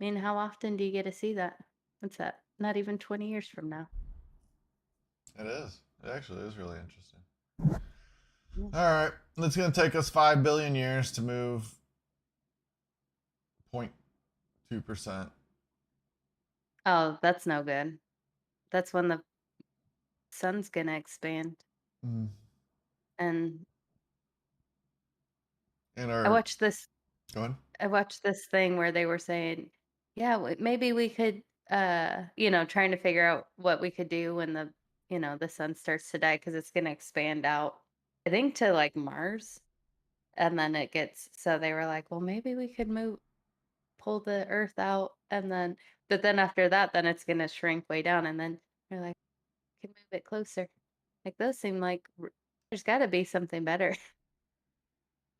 I mean, how often do you get to see that? What's that? Not even 20 years from now. It is. It actually is really interesting. Mm. All right. It's going to take us 5 billion years to move 0.2%. Oh, that's no good. That's when the sun's gonna expand. Mm. And In I our. watched this Go ahead. I watched this thing where they were saying, yeah, maybe we could, trying to figure out what we could do when the sun starts to die because it's going to expand out, I think, to like Mars. And then so they were like, well, maybe we could pull the Earth out. But then after that, then it's going to shrink way down. And then they're like, we can move it closer. Like those seem like there's got to be something better,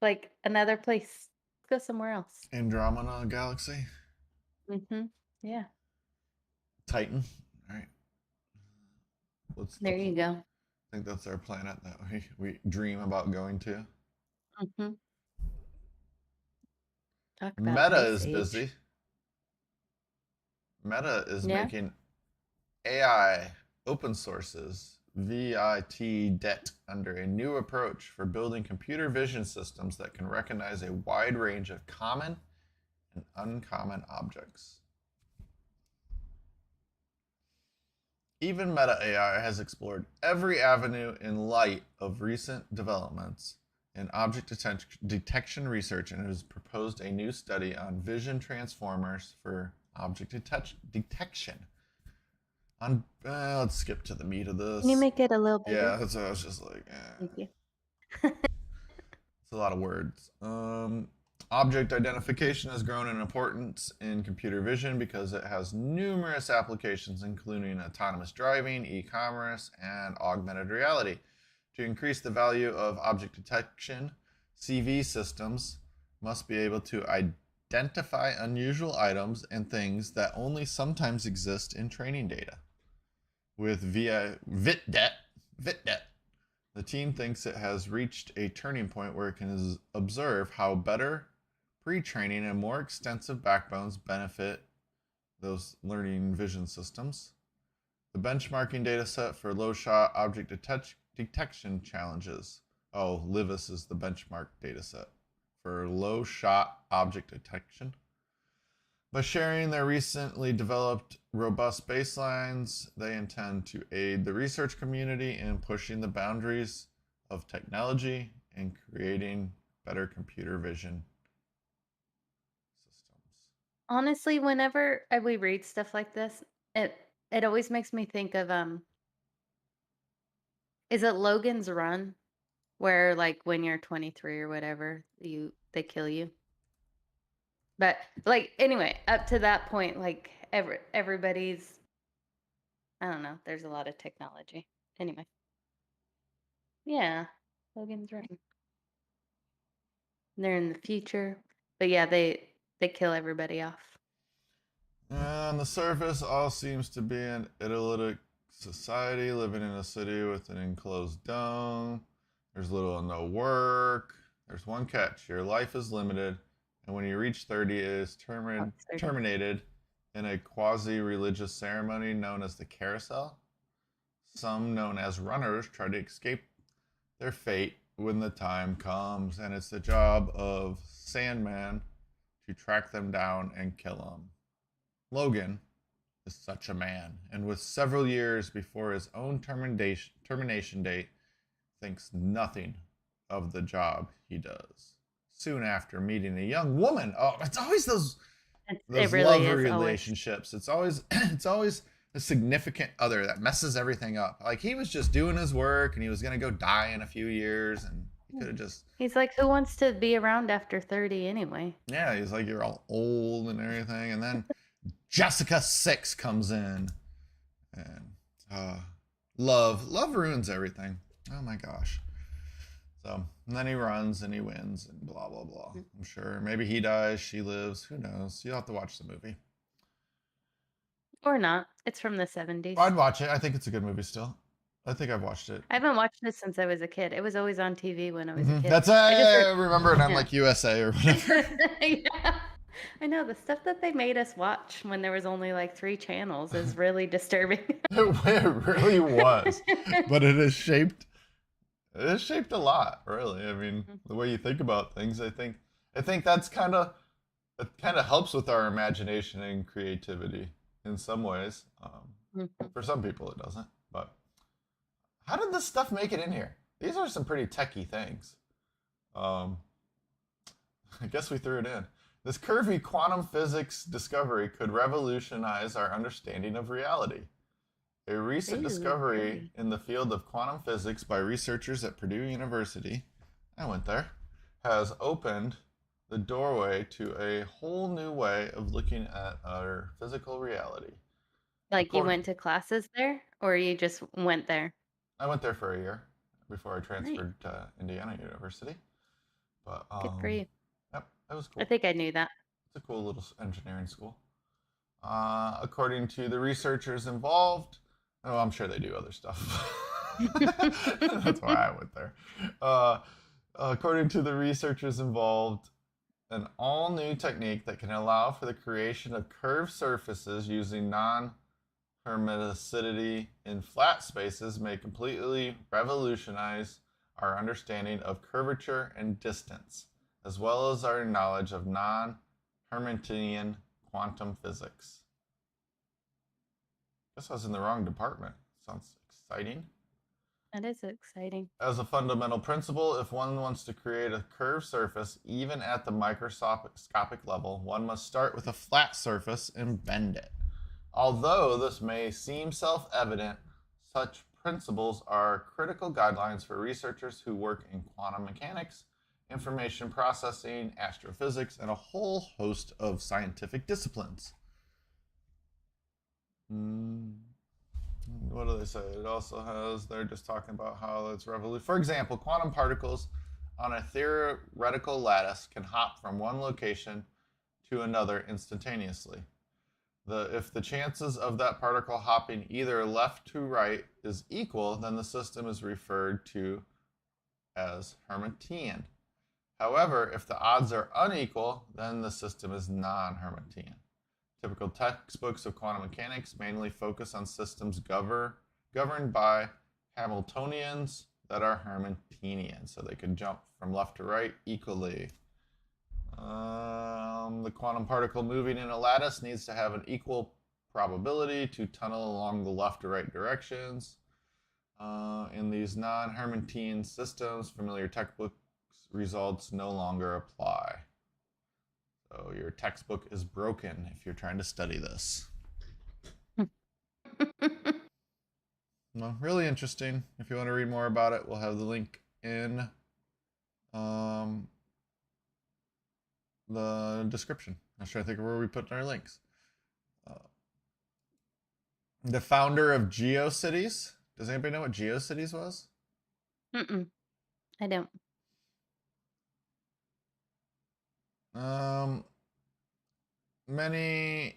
like another place. Let's go somewhere else. Andromeda Galaxy. Hmm. Yeah. Titan. All right. What's the. There you go. I think that's our planet that we dream about going to. Mhm. Talk about Meta ice is age. busy. Meta is Yeah. making AI open sources VIT debt under a new approach for building computer vision systems that can recognize a wide range of common and uncommon objects. Even Meta AI has explored every avenue in light of recent developments in object detection research and has proposed a new study on vision transformers for object detection. Let's skip to the meat of Can you this. make it a little Yeah, bigger? that's what I was just like, Thank you. it's a lot of words. Object identification has grown in importance in computer vision because it has numerous applications, including autonomous driving, e commerce, and augmented reality. To increase the value of object detection, CV systems must be able to identify unusual items and things that only sometimes exist in training data. With VITDET, the team thinks it has reached a turning point where it can observe how better pre-training and more extensive backbones benefit those learning vision systems. The benchmarking dataset for low-shot object detection challenges. Oh, LIVIS is the benchmark dataset for low-shot object detection. By sharing their recently developed robust baselines, they intend to aid the research community in pushing the boundaries of technology and creating better computer vision systems. Honestly, whenever we read stuff like this, it it always makes me think of is it Logan's Run where like when you're 23 or whatever, they kill you. But like anyway, up to that point, like everybody's, I don't know. There's a lot of technology. Anyway, yeah, Logan's right. They're in the future, but yeah, they kill everybody off. On the surface, all seems to be an idyllic society, living in a city with an enclosed dome. There's little or no work. There's one catch: your life is limited, and when you reach 30, it is terminated in a quasi-religious ceremony known as the carousel. Some, known as runners, try to escape their fate when the time comes, and it's the job of Sandman to track them down and kill them. Logan is such a man, and with several years before his own termination date, thinks nothing of the job he does. Soon after meeting a young woman, oh, it's always those really love relationships. Always. It's always a significant other that messes everything up. Like he was just doing his work, and he was gonna go die in a few years, and he could have just. He's like, who wants to be around after 30 anyway? Yeah, he's like, you're all old and everything, and then Jessica 6 comes in, and love ruins everything. Oh my gosh. So, and then he runs and he wins and blah blah blah. I'm sure maybe he dies, she lives, who knows. You'll have to watch the movie or not. It's from the 70s. I'd watch it. I think it's a good movie still. I think I've watched it. I haven't watched this since I was a kid. It was always on TV when I was a kid. That's I remember it on like USA or whatever. Yeah. I know the stuff that they made us watch when there was only like 3 channels is really disturbing. It really was, but it has shaped a lot, really. I mean, the way you think about things, I think that's it kind of helps with our imagination and creativity in some ways. For some people, it doesn't. But how did this stuff make it in here? These are some pretty techie things. I guess we threw it in. This curvy quantum physics discovery could revolutionize our understanding of reality. A recent discovery in the field of quantum physics by researchers at Purdue University, I went there, has opened the doorway to a whole new way of looking at our physical reality. Like you went to classes there, or you just went there? I went there for a year before I transferred to Indiana University. But good for you. Yep, that was cool. I think I knew that. It's a cool little engineering school. According to the researchers involved, oh, I'm sure they do other stuff. That's why I went there. According to the researchers involved, an all-new technique that can allow for the creation of curved surfaces using non-hermeticity in flat spaces may completely revolutionize our understanding of curvature and distance, as well as our knowledge of non-Hermitian quantum physics. Guess I was in the wrong department. Sounds exciting. That is exciting. As a fundamental principle, if one wants to create a curved surface, even at the microscopic level, one must start with a flat surface and bend it. Although this may seem self-evident, such principles are critical guidelines for researchers who work in quantum mechanics, information processing, astrophysics, and a whole host of scientific disciplines. What do they say? It also has, they're just talking about how it's revolutionary. For example, quantum particles on a theoretical lattice can hop from one location to another instantaneously. If the chances of that particle hopping either left to right is equal, then the system is referred to as Hermitian. However, if the odds are unequal, then the system is non-Hermitian. Typical textbooks of quantum mechanics mainly focus on systems governed by Hamiltonians that are Hermitian, so they can jump from left to right equally. The quantum particle moving in a lattice needs to have an equal probability to tunnel along the left to right directions. In these non-Hermitian systems, familiar textbooks results no longer apply. So your textbook is broken if you're trying to study this. Well, really interesting. If you want to read more about it, we'll have the link in um, the description. I was trying to think of where we put our links. Uh, the founder of GeoCities. Does anybody know what GeoCities was? Mm-mm. I don't.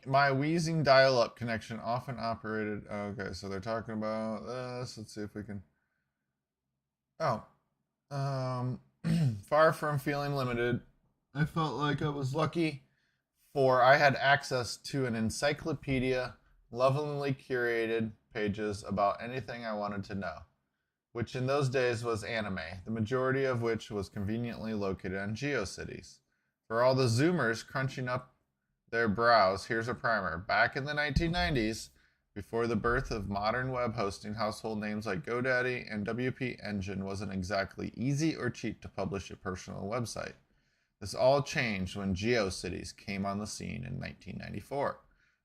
My wheezing dial-up connection often operated. Okay, so they're talking about this. Let's see if we can. Oh, um, far from feeling limited, I felt like I was lucky, for I had access to an encyclopedia, lovingly curated pages about anything I wanted to know, which in those days was anime, the majority of which was conveniently located on GeoCities. For all the Zoomers crunching up their brows, here's a primer. Back in the 1990s, before the birth of modern web hosting, household names like GoDaddy and WP Engine wasn't exactly easy or cheap to publish a personal website. This all changed when GeoCities came on the scene in 1994.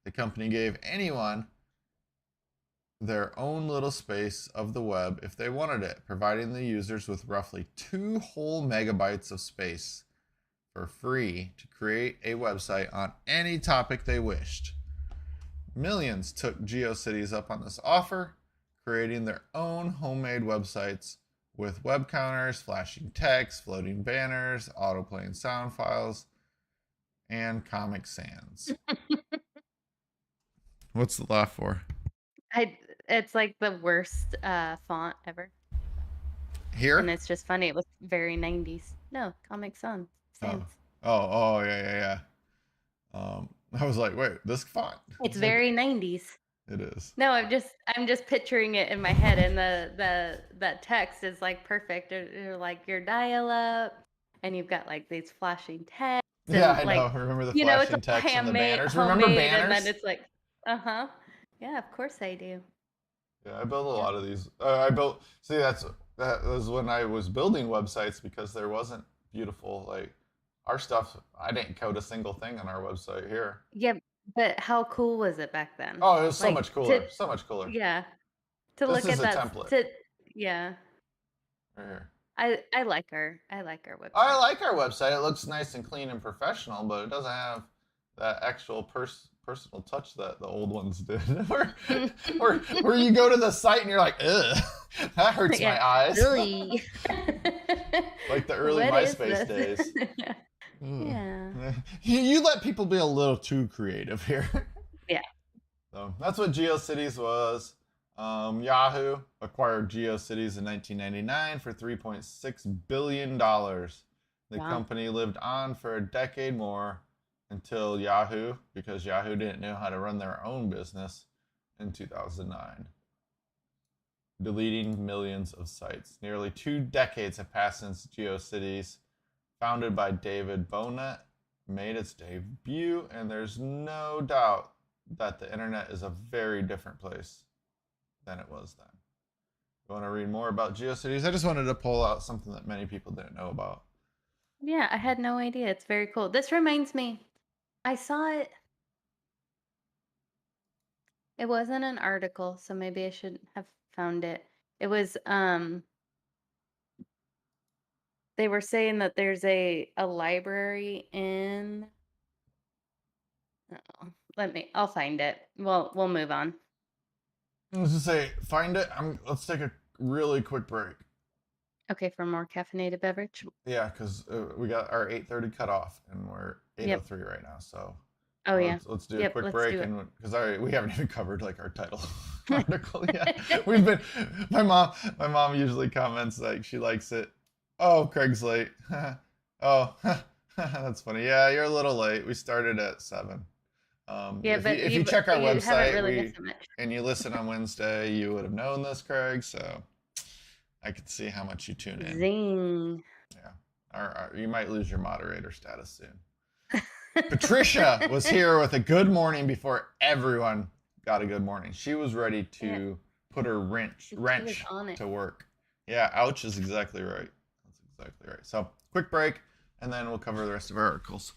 The company gave anyone their own little space of the web if they wanted it, providing the users with roughly 2 whole megabytes of space for free to create a website on any topic they wished. Millions took GeoCities up on this offer, creating their own homemade websites with web counters, flashing text, floating banners, auto-playing sound files, and Comic Sans. What's the laugh for? It's like the worst font ever. Here? And it's just funny. It was very 90s. No, Comic Sans. Oh, Sans. yeah. I was like, wait, this font? It's very 90s. It is. No, I'm just picturing it in my head, and that text is like perfect. You're like your dial-up, and you've got like these flashing text, Yeah, and I like know. Remember the it's flashing all text and the handmade, banners? Remember homemade, and then banners? it's like, yeah, of course I do. Yeah, I built a Yeah. lot of these. That was when I was building websites, because there wasn't beautiful, like, our stuff. I didn't code a single thing on our website here. Yeah, but how cool was it back then? Oh, it was so Like much cooler. So much cooler. yeah, to This look is at a that, template yeah. right here. I like our I website. like our website. It looks nice and clean and professional, but it doesn't have that actual personal touch that the old ones did. where you go to the site and you're like, ugh, that hurts Yeah, my eyes. really. Like the early What is MySpace this? days. Yeah. You let people be a little too creative here. Yeah. So that's what GeoCities was. Yahoo acquired GeoCities in 1999 for $3.6 billion. The Wow. company lived on for a decade more until Yahoo, because Yahoo didn't know how to run their own business, in 2009, deleting millions of sites. Nearly 2 decades have passed since GeoCities, founded by David Bonet, made its debut, and there's no doubt that the internet is a very different place than it was then. You want to read more about GeoCities? I just wanted to pull out something that many people didn't know about. Yeah, I had no idea. It's very cool. This reminds me, I saw it. It wasn't an article, so maybe I should have found it. It was they were saying that there's a library in oh, I'll find it. We'll move on. Let's just say, find it. Let's take a really quick break. Okay, for more caffeinated beverage. Yeah, because we got our 8:30 cutoff, and we're 8:03 right now. So Oh yeah. let's do a Yep, quick let's break, do it. and because we haven't even covered like our title article yet. We've been my mom usually comments like she likes it. Oh, Craig's late. Oh, that's funny. Yeah, you're a little late. We started at 7. Yeah, if but you check our you haven't website, really missed much. and you listen on Wednesday, you would have known this, Craig. So I could see how much you tune in. Zing. Yeah, or you might lose your moderator status soon. Patricia was here with a good morning before everyone got a good morning. She was ready to put her wrench to work. Yeah, ouch is exactly right. That's exactly right. So quick break, and then we'll cover the rest of our articles.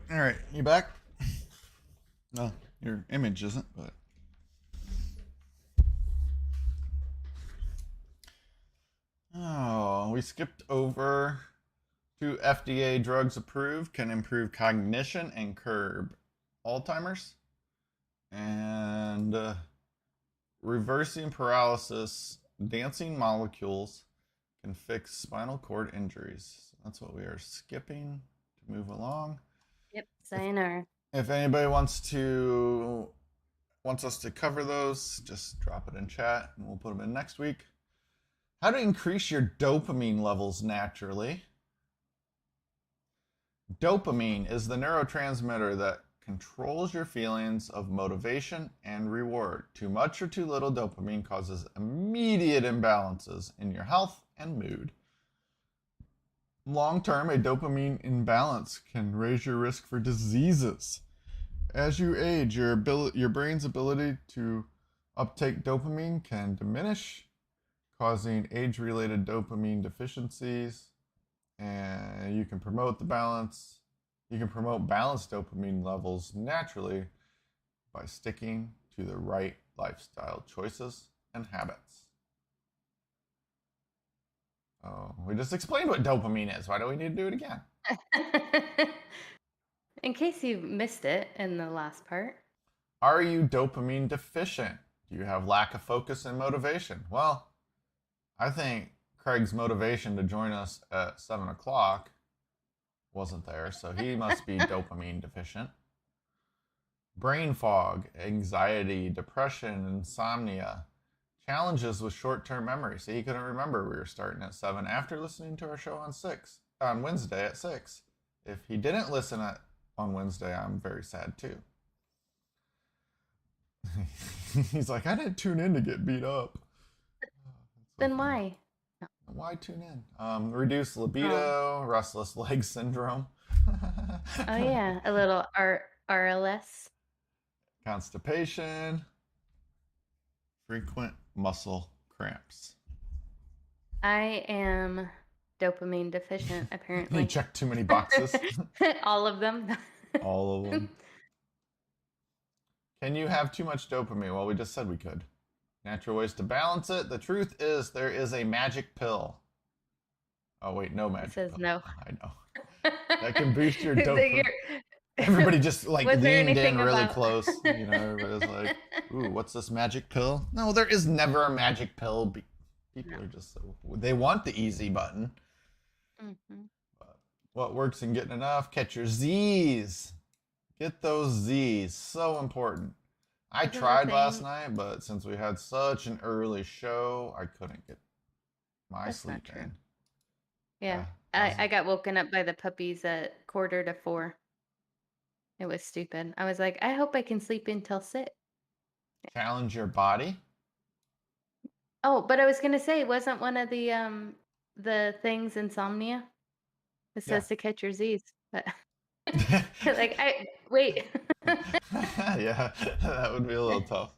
All right, you back? No, your image isn't, but. Oh, we skipped over two FDA drugs approved can improve cognition and curb Alzheimer's. And reversing paralysis, dancing molecules can fix spinal cord injuries. So that's what we are skipping to move along. Yep, sayonara. If anybody wants us to cover those, just drop it in chat and we'll put them in next week. How to increase your dopamine levels naturally. Dopamine is the neurotransmitter that controls your feelings of motivation and reward. Too much or too little dopamine causes immediate imbalances in your health and mood. Long term, a dopamine imbalance can raise your risk for diseases. As you age, your brain's ability to uptake dopamine can diminish, causing age-related dopamine deficiencies. And you can promote balanced dopamine levels naturally by sticking to the right lifestyle choices and habits. Oh, we just explained what dopamine is. Why do we need to do it again? In case you missed it in the last part. Are you dopamine deficient? Do you have lack of focus and motivation? Well, I think Craig's motivation to join us at 7 o'clock wasn't there, so he must be dopamine deficient. Brain fog, anxiety, depression, insomnia, challenges with short-term memory. See, he couldn't remember we were starting at 7 after listening to our show on Wednesday at 6. If he didn't listen on Wednesday, I'm very sad too. He's like, I didn't tune in to get beat up. Then why? No. Why tune in? Reduced libido, restless leg syndrome. Oh yeah, a little RLS. Constipation. Frequent muscle cramps. I am dopamine deficient, apparently. You checked too many boxes. All of them. All of them. Can you have too much dopamine? Well, we just said we could. Natural ways to balance it. The truth is there is a magic pill. Oh, wait, no magic pill. It says no. I know. That can boost your dopamine. Everybody just like leaned in really close. You know, everybody's like, ooh, what's this magic pill? No, there is never a magic pill. People are just they want the easy button. Mm-hmm. But what works in getting enough? Catch your Z's. Get those Z's. So important. I tried last night, but since we had such an early show, I couldn't get my sleep in. Yeah. I got woken up by the puppies at 3:45. It was stupid. I was like, I hope I can sleep until 6. Challenge your body? Oh, but I was gonna say, wasn't one of the things insomnia? It says to catch your Z's, but like wait. Yeah, that would be a little tough.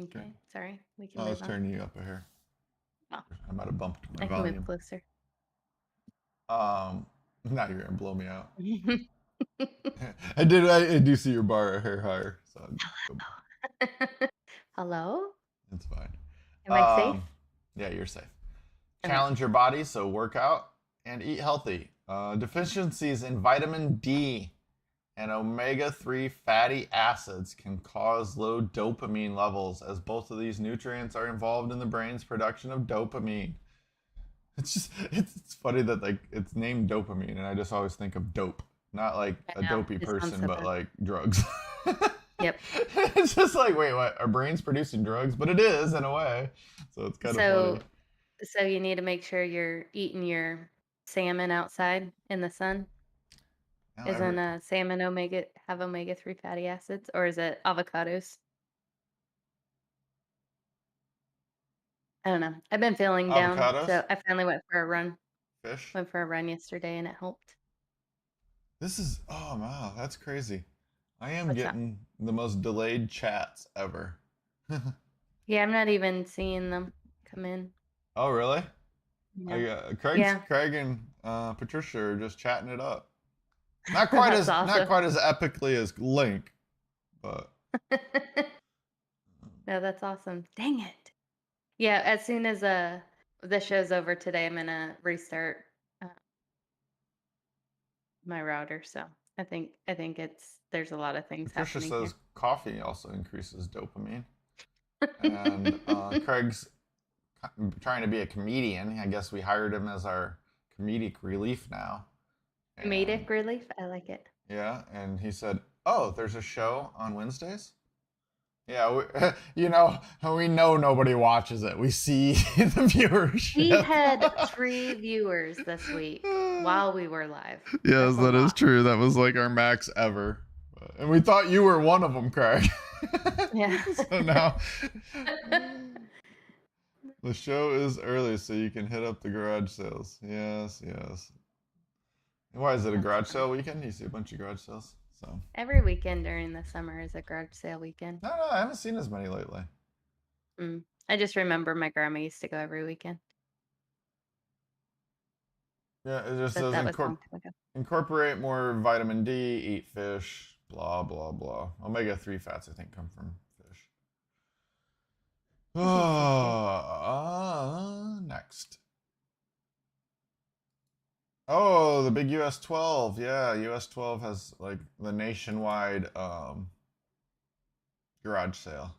Okay, sorry. We can I was move on. turning you up here. Oh. I might have bumped my I volume. can move closer. Now you're gonna blow me out. I do see your bar hair higher. So Hello? It's fine. Am I safe? Yeah, you're safe. Challenge your body, so work out and eat healthy. Deficiencies in vitamin D and omega-3 fatty acids can cause low dopamine levels, as both of these nutrients are involved in the brain's production of dopamine. It's funny that like it's named dopamine, and I just always think of dope, not like a dopey person, but like drugs. Yep. It's just like, wait, what? Our brain's producing drugs, but it is in a way. So it's kind of funny. So you need to make sure you're eating your salmon outside in the sun. Isn't salmon have omega-3 fatty acids, or is it avocados? I don't know. I've been feeling down, so I finally went for a run. Fish? Went for a run yesterday, and it helped. Oh wow, that's crazy. I am getting the most delayed chats ever. Yeah, I'm not even seeing them come in. Oh really? Yeah. Craig and Patricia are just chatting it up. Not quite That's as not awesome. quite as epically as Link, but No, that's awesome. Dang it. Yeah, as soon as the show's over today, I'm gonna restart uh, my router. So I think there's a lot of things Patricia happening says here. coffee also increases dopamine. And Craig's trying to be a comedian. I guess we hired him as our comedic relief now. And Comedic relief. I like it. yeah, and he said, "Oh, there's a show on Wednesdays." Yeah, we know nobody watches it. We see the We viewership. had 3 viewers this week while we were live. Yes, That's a that is lot. true. That was like our max ever. And we thought you were one of them, Craig. Yeah. So now the show is early, so you can hit up the garage sales. Yes, yes. And why is it a That's garage funny. sale weekend? You see a bunch of garage sales. So Every weekend during the summer is a garage sale weekend. no, I haven't seen as many lately. Mm. I just remember my grandma used to go every weekend, Yeah, it just but says that was a long time ago. incorporate more vitamin D, eat fish, blah blah blah. Omega-3 fats, I think, come from fish. That makes sense too. Next. Oh, the big US 12. Yeah, US 12 has like the nationwide garage sale.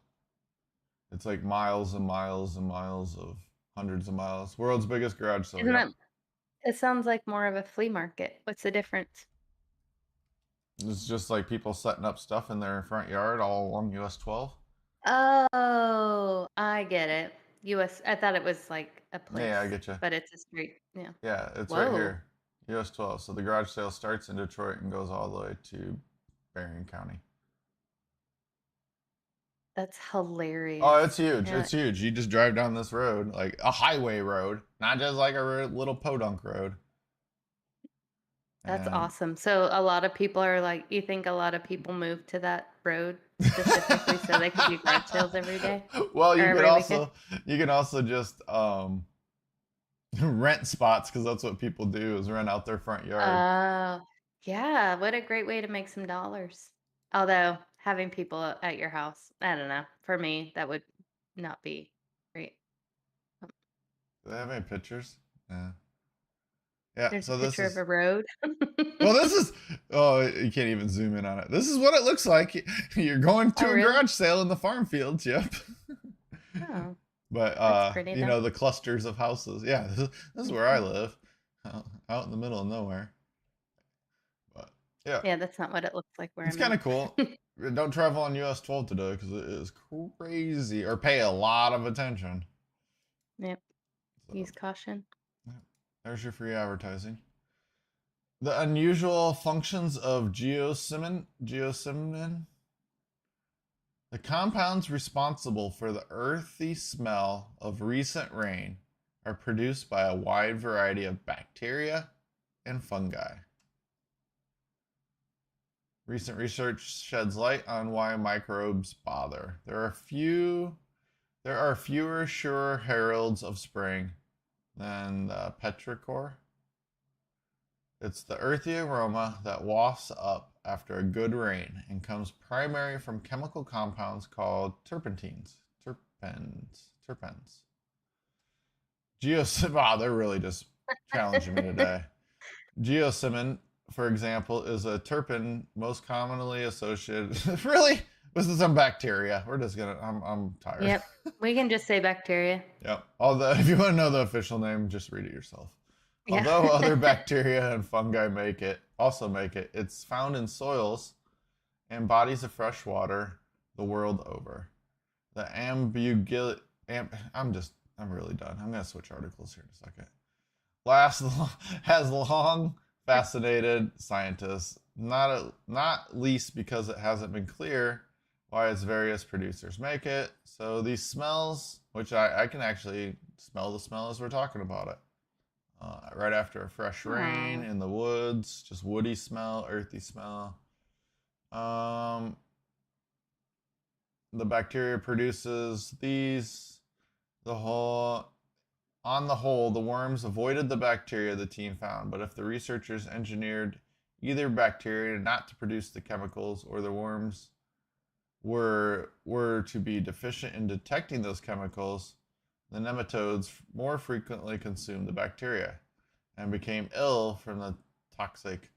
It's like miles and miles and miles of hundreds of miles. World's biggest garage sale. Isn't Yep. that? It sounds like more of a flea market. What's the difference? It's just like people setting up stuff in their front yard all along US 12. Oh, I get it. US. I thought it was like a Yeah, I place, get you. but it's a street. Yeah. Yeah, it's right Whoa, here. US 12. So the garage sale starts in Detroit and goes all the way to Berrien County. that's Oh, hilarious. it's huge. Yeah, It's huge. You just drive down this road, like a highway road, not just like a little podunk road. that's And awesome. So a lot of people are like, you think a lot of people move to that road specifically so they can do garage sales every day well, or every weekend? you can also just rent spots because that's what people do is rent out their front yard. Oh, yeah. What a great way to make some dollars. Although having people at your house, I don't know. For me, that would not be great. Um, Do they have any pictures? Yeah. Yeah, There's a so this picture of is a road. well, this is oh, you can't even zoom in on it. This is what it looks like. You're going Oh, to a really? garage sale in the farm fields, yep. Oh, But that's pretty you though. know, the clusters of houses. Yeah, this is where I Mhm. live, out in the middle of nowhere. But yeah, Yeah, that's not what it looks like where it's I'm kind at. of cool. Don't travel on US 12 today because it is crazy, or pay a lot of attention. Yep. So Use caution. yeah, there's your free advertising. The unusual functions of geosmin. The compounds responsible for the earthy smell of recent rain are produced by a wide variety of bacteria and fungi. Recent research sheds light on why microbes bother. There are fewer sure heralds of spring than the petrichor. It's the earthy aroma that wafts up after a good rain and comes primarily from chemical compounds called terpentines. Terpens. Geosmin. Wow, they're really just challenging me today. Geosmin, for example, is a terpene most commonly associated. Really? This is some bacteria. We're just gonna. I'm tired. Yep. We can just say bacteria. Yep. Although, if you want to know the official name, just read it yourself. Yeah. Although other bacteria and fungi make it, it's found in soils and bodies of fresh water the world over. The I'm really done. I'm gonna switch articles here in a second. Last has long fascinated scientists, not least because it hasn't been clear why its various producers make it. So these smells, which I can actually smell the smell as we're talking about it. Right after a fresh rain Aw. in the woods, just woody smell, earthy smell. Um, the bacteria produces these. The whole On the whole, the worms avoided the bacteria the team found, but if the researchers engineered either bacteria not to produce the chemicals or the worms were to be deficient in detecting those chemicals, the nematodes more frequently consumed the bacteria and became ill from the toxic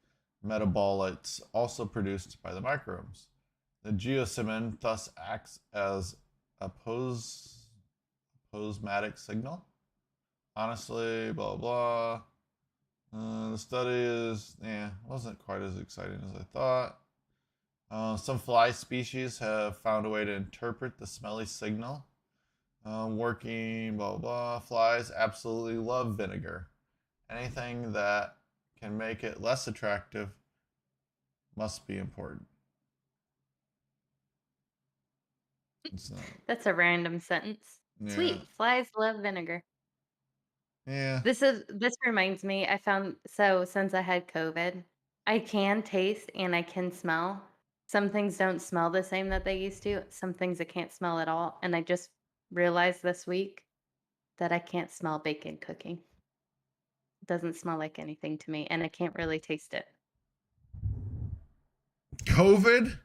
metabolites also produced by the microbes. The geosmin thus acts as a posmatic signal. Honestly, blah blah. The study wasn't quite as exciting as I thought. Some fly species have found a way to interpret the smelly signal. Working, blah blah. Flies absolutely love vinegar. Anything that can make it less attractive must be important. It's not. That's a random sentence. Yeah. Sweet. Flies love vinegar. Yeah. This reminds me, I found since I had COVID, I can taste and I can smell. Some things don't smell the same that they used to. Some things I can't smell at all. And I just realized this week that I can't smell bacon cooking. It doesn't smell like anything to me, and I can't really taste it. COVID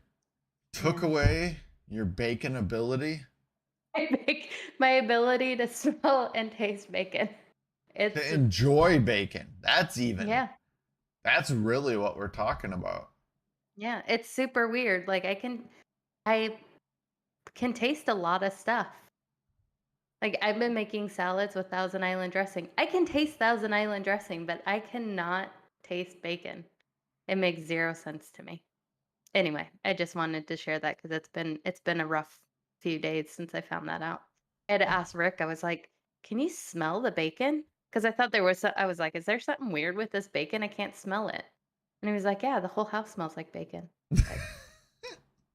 took Yeah. away your bacon ability. My ability to smell and taste bacon. To enjoy bacon. That's really what we're talking about. Yeah, it's super weird. Like I can taste a lot of stuff. Like I've been making salads with Thousand Island dressing. I can taste Thousand Island dressing, but I cannot taste bacon. It makes zero sense to me. Anyway, I just wanted to share that because it's been a rough few days since I found that out. I had to ask Rick. I was like, "Can you smell the bacon?" Because I thought I was like, "Is there something weird with this bacon? I can't smell it." And he was like, "Yeah, the whole house smells like bacon." Like,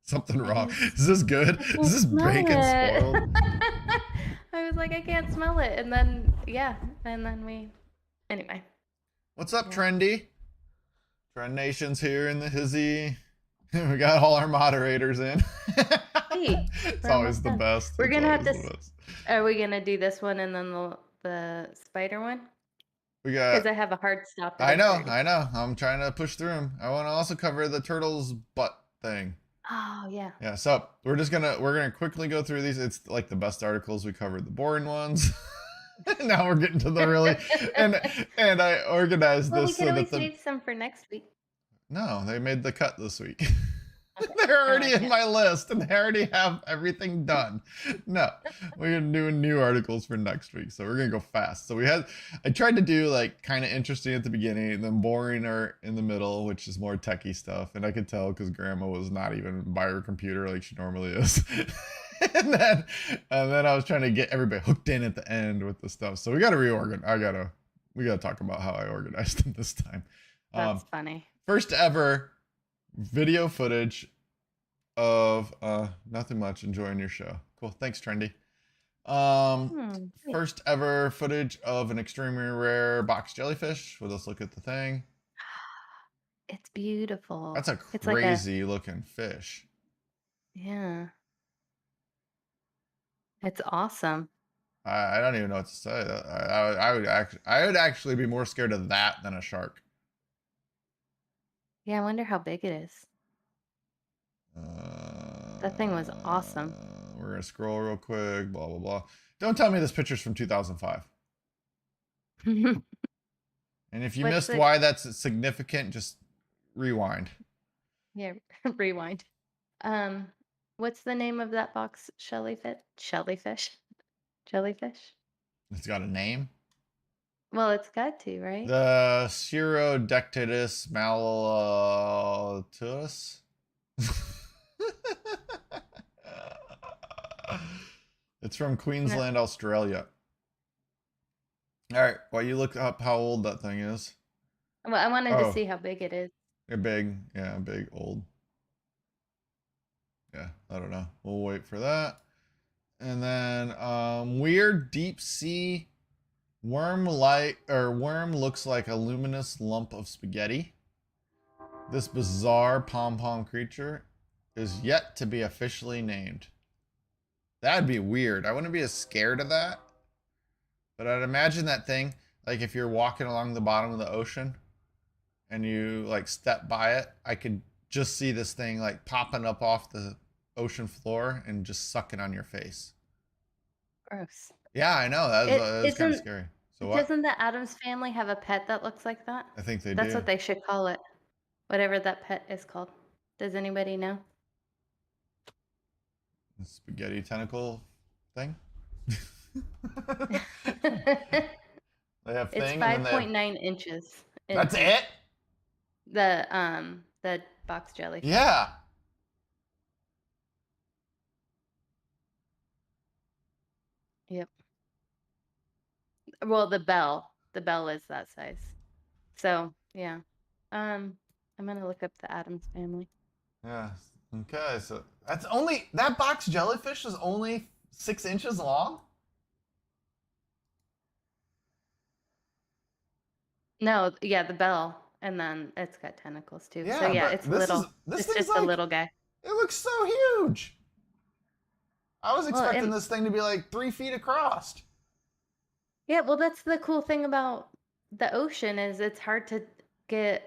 Something wrong. Is this good? Is this bacon spoiled? I was like, I can't smell it. And then, anyway. What's up, Trendy? Trend Nation's here in the hizzy. We got all our moderators in. Hey, it's always the best. We're going to have to, are we going to do this one and then the spider one? Because I have a hard stop. I know. I'm trying to push through them. I want to also cover the turtle's butt thing. Oh yeah. Yeah. So we're gonna quickly go through these. It's like the best articles. We covered the boring ones. Now we're getting to the really and I organized this. We could always save some for next week. No, they made the cut this week. Okay. They're already in my list and they already have everything done. No, we're doing new articles for next week. So we're going to go fast. So I tried to do like kind of interesting at the beginning and then boring or in the middle, which is more techie stuff. And I could tell because grandma was not even by her computer like she normally is. and then I was trying to get everybody hooked in at the end with the stuff. So we got to reorganize. We got to talk about how I organized them this time. That's funny. First ever video footage of nothing much, enjoying your show. Cool. Thanks, Trendy. First ever footage of an extremely rare box jellyfish. Well, let's look at the thing. It's beautiful. That's a crazy looking fish. Yeah. It's awesome. I don't even know what to say. I would actually be more scared of that than a shark. Yeah, I wonder how big it is. That thing was awesome. We're gonna scroll real quick. Blah blah blah. Don't tell me this picture's from 2005. And if you missed why that's significant, just rewind. Yeah, rewind. What's the name of that box? Jellyfish. It's got a name. Well, it's got to, right? The Cirrodectatus malleolus. It's from Queensland, Australia. All right, while you look up how old that thing is. Well, I wanted to see how big it is. Big, old. Yeah, I don't know. We'll wait for that. And then weird deep sea worm looks like a luminous lump of spaghetti. This bizarre pom-pom creature is yet to be officially named. That'd be weird. I wouldn't be as scared of that. But I'd imagine that thing, like if you're walking along the bottom of the ocean and you like step by it, I could just see this thing like popping up off the ocean floor and just sucking on your face. Gross. Yeah, I know. That It was kind of isn't. scary. So what? Doesn't the Adams family have a pet that looks like that? I think they That's do. what they should call it. Whatever that pet is called. Does anybody know? The spaghetti tentacle thing. They have It's thing and then they have... 5.9 inches. That's it? The box jellyfish. Yeah. Yep. Well, the bell is that size. So yeah. I'm gonna look up the Adams family. Yeah. Okay, so that's only that box jellyfish is only 6 inches long? No, yeah, the bell, and then it's got tentacles too. Yeah, So yeah, but it's this little. is this It's thing's just a like little guy. it looks so huge. I was Well, expecting and this thing to be like 3 feet across. yeah, well, that's the cool thing about the ocean is it's hard to get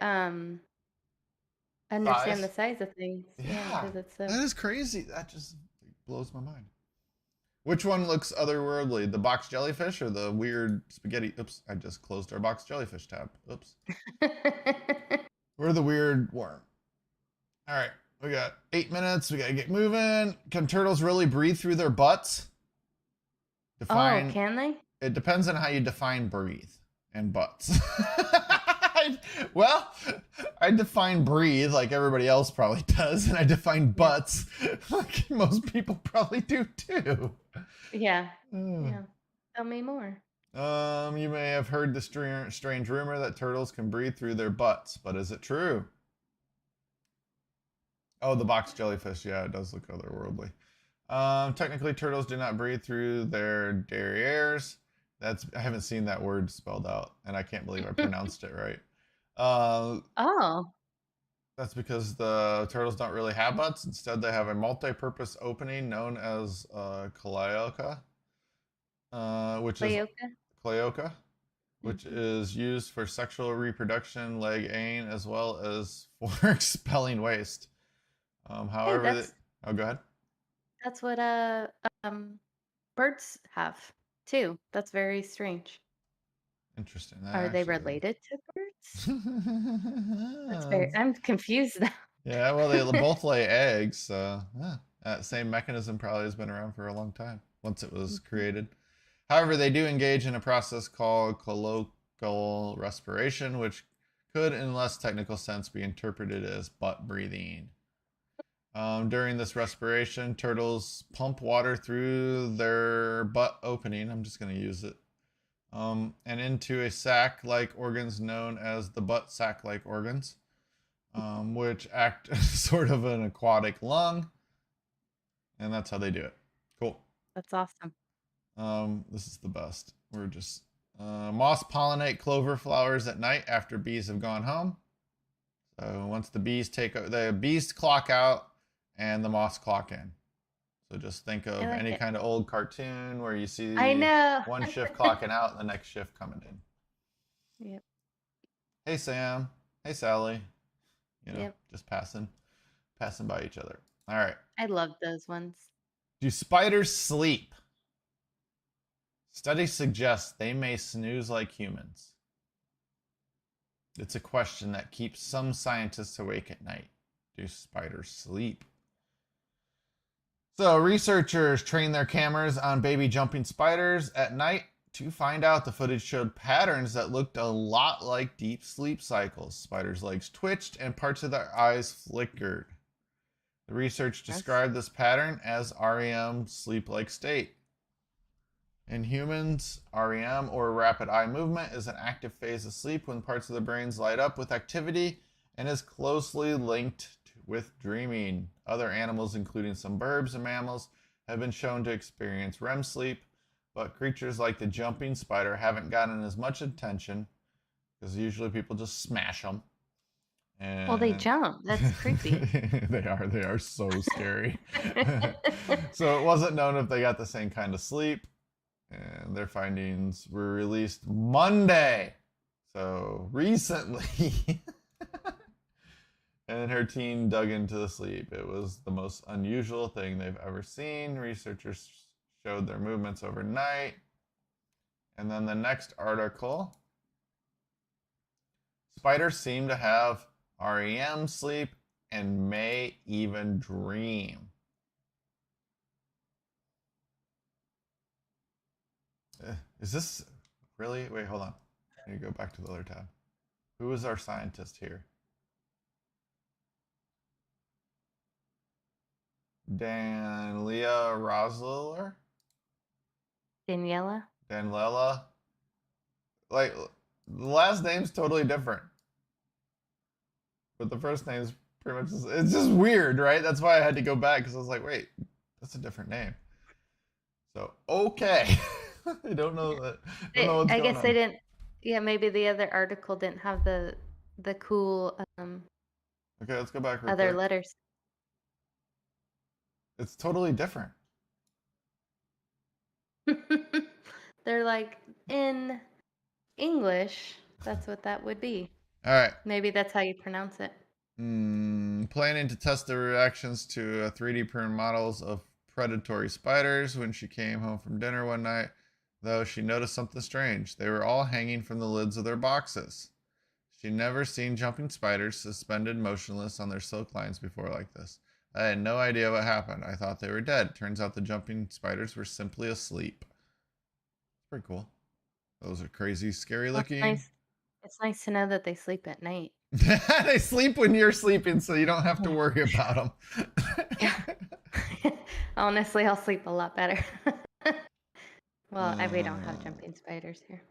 understand the Size? size of things. Yeah, Yeah, because it's so. that is crazy. That just blows my mind. Which one looks otherworldly, the box jellyfish or the weird spaghetti? Oops, I just closed our box jellyfish tab. Oops. Or the weird worm. All right, we got 8 minutes. We got to get moving. Can turtles really breathe through their butts? Oh, can they? It depends on how you define breathe and butts. Well, I define breathe like everybody else probably does, and I define butts like most people probably do too. Yeah. Yeah. Tell me more. You may have heard the strange rumor that turtles can breathe through their butts, but is it true? Oh, the box jellyfish. Yeah, it does look otherworldly. Technically, turtles do not breathe through their derrieres. I haven't seen that word spelled out, and I can't believe I pronounced it right. Oh. That's because the turtles don't really have butts. Instead, they have a multi-purpose opening known as cloaca, which is cloaca, which is used for sexual reproduction, leg ain, as well as for expelling waste. However, oh, go ahead. That's what birds have too. That's very strange. Interesting. Are they related to birds? That's very. I'm confused now. Yeah, well, they both lay eggs, so yeah, that same mechanism probably has been around for a long time once it was created. However, they do engage in a process called colloquial respiration, which could, in less technical sense, be interpreted as butt breathing. During this respiration, turtles pump water through their butt opening. I'm just going to use it. And into a sac-like organs known as the butt sac-like organs, which act as sort of an aquatic lung. And that's how they do it. Cool. That's awesome. This is the best. We're just moths pollinate clover flowers at night after bees have gone home. So once the bees the bees clock out and the moths clock in. So just think of any kind of old cartoon where you see one shift clocking out and the next shift coming in. Yep. Hey Sam. Hey Sally. You know, just passing by each other. All right. I love those ones. Do spiders sleep? Studies suggest they may snooze like humans. It's a question that keeps some scientists awake at night. Do spiders sleep? So researchers trained their cameras on baby jumping spiders at night to find out. The footage showed patterns that looked a lot like deep sleep cycles. Spiders' legs twitched and parts of their eyes flickered. The research described this pattern as REM, sleep-like state. In humans, REM, or rapid eye movement, is an active phase of sleep when parts of the brains light up with activity and is closely linked with dreaming. Other animals, including some birds and mammals, have been shown to experience REM sleep, but creatures like the jumping spider haven't gotten as much attention because usually people just smash them. And well, they jump. That's creepy. They are so scary. So it wasn't known if they got the same kind of sleep. And their findings were released Monday. So recently. And her team dug into the sleep. It was the most unusual thing they've ever seen. Researchers showed their movements overnight. And then the next article, spiders seem to have REM sleep and may even dream. Is this really? Wait, hold on. I need to go back to the other tab. Who is our scientist here? Danlia Rosler? Daniela? Danlela? Like, the last name's totally different. But the first name's pretty much, it's just weird, right? That's why I had to go back, because I was like, wait, that's a different name. So, okay. I don't know that. I don't know what's I going guess on. they didn't. Yeah, maybe the other article didn't have the cool Okay, let's go back real other quick. letters. It's totally different. They're like in English. That's what that would be. All right. Maybe that's how you pronounce it. Planning to test the reactions to 3D print models of predatory spiders when she came home from dinner one night, though she noticed something strange. They were all hanging from the lids of their boxes. She'd never seen jumping spiders suspended motionless on their silk lines before like this. I had no idea what happened. I thought they were dead. Turns out the jumping spiders were simply asleep. Pretty cool. Those are crazy, scary looking. Nice. It's nice to know that they sleep at night. They sleep when you're sleeping, so you don't have to worry about them. Yeah. Honestly, I'll sleep a lot better. Well, we don't have jumping spiders here.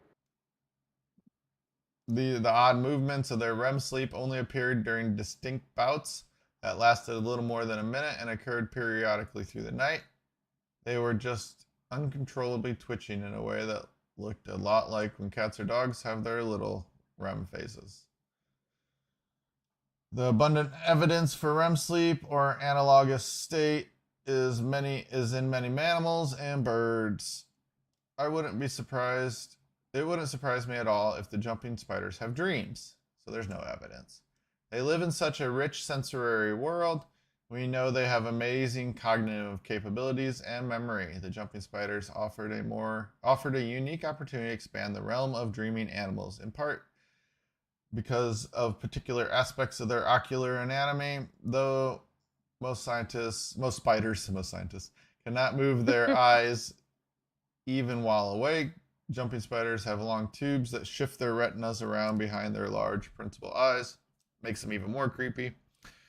The odd movements of their REM sleep only appeared during distinct bouts that lasted a little more than a minute and occurred periodically through the night. They were just uncontrollably twitching in a way that looked a lot like when cats or dogs have their little REM phases. The abundant evidence for REM sleep or analogous state is in many mammals and birds. It wouldn't surprise me at all if the jumping spiders have dreams. So there's no evidence. They live in such a rich sensory world. We know they have amazing cognitive capabilities and memory. The jumping spiders offered a unique opportunity to expand the realm of dreaming animals, in part because of particular aspects of their ocular anatomy. Though most scientists cannot move their eyes even while awake. Jumping spiders have long tubes that shift their retinas around behind their large principal eyes. Makes them even more creepy.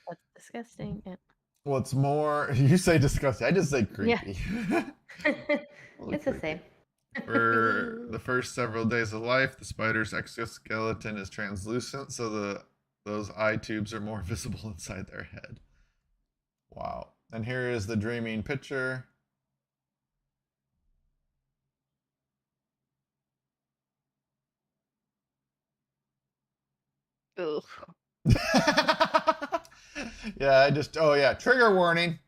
That's disgusting. Yeah. What's more, you say disgusting. I just say creepy. Yeah. It's the same. For the first several days of life, the spider's exoskeleton is translucent, so those eye tubes are more visible inside their head. Wow. And here is the dreaming picture. Ooh. Yeah, trigger warning.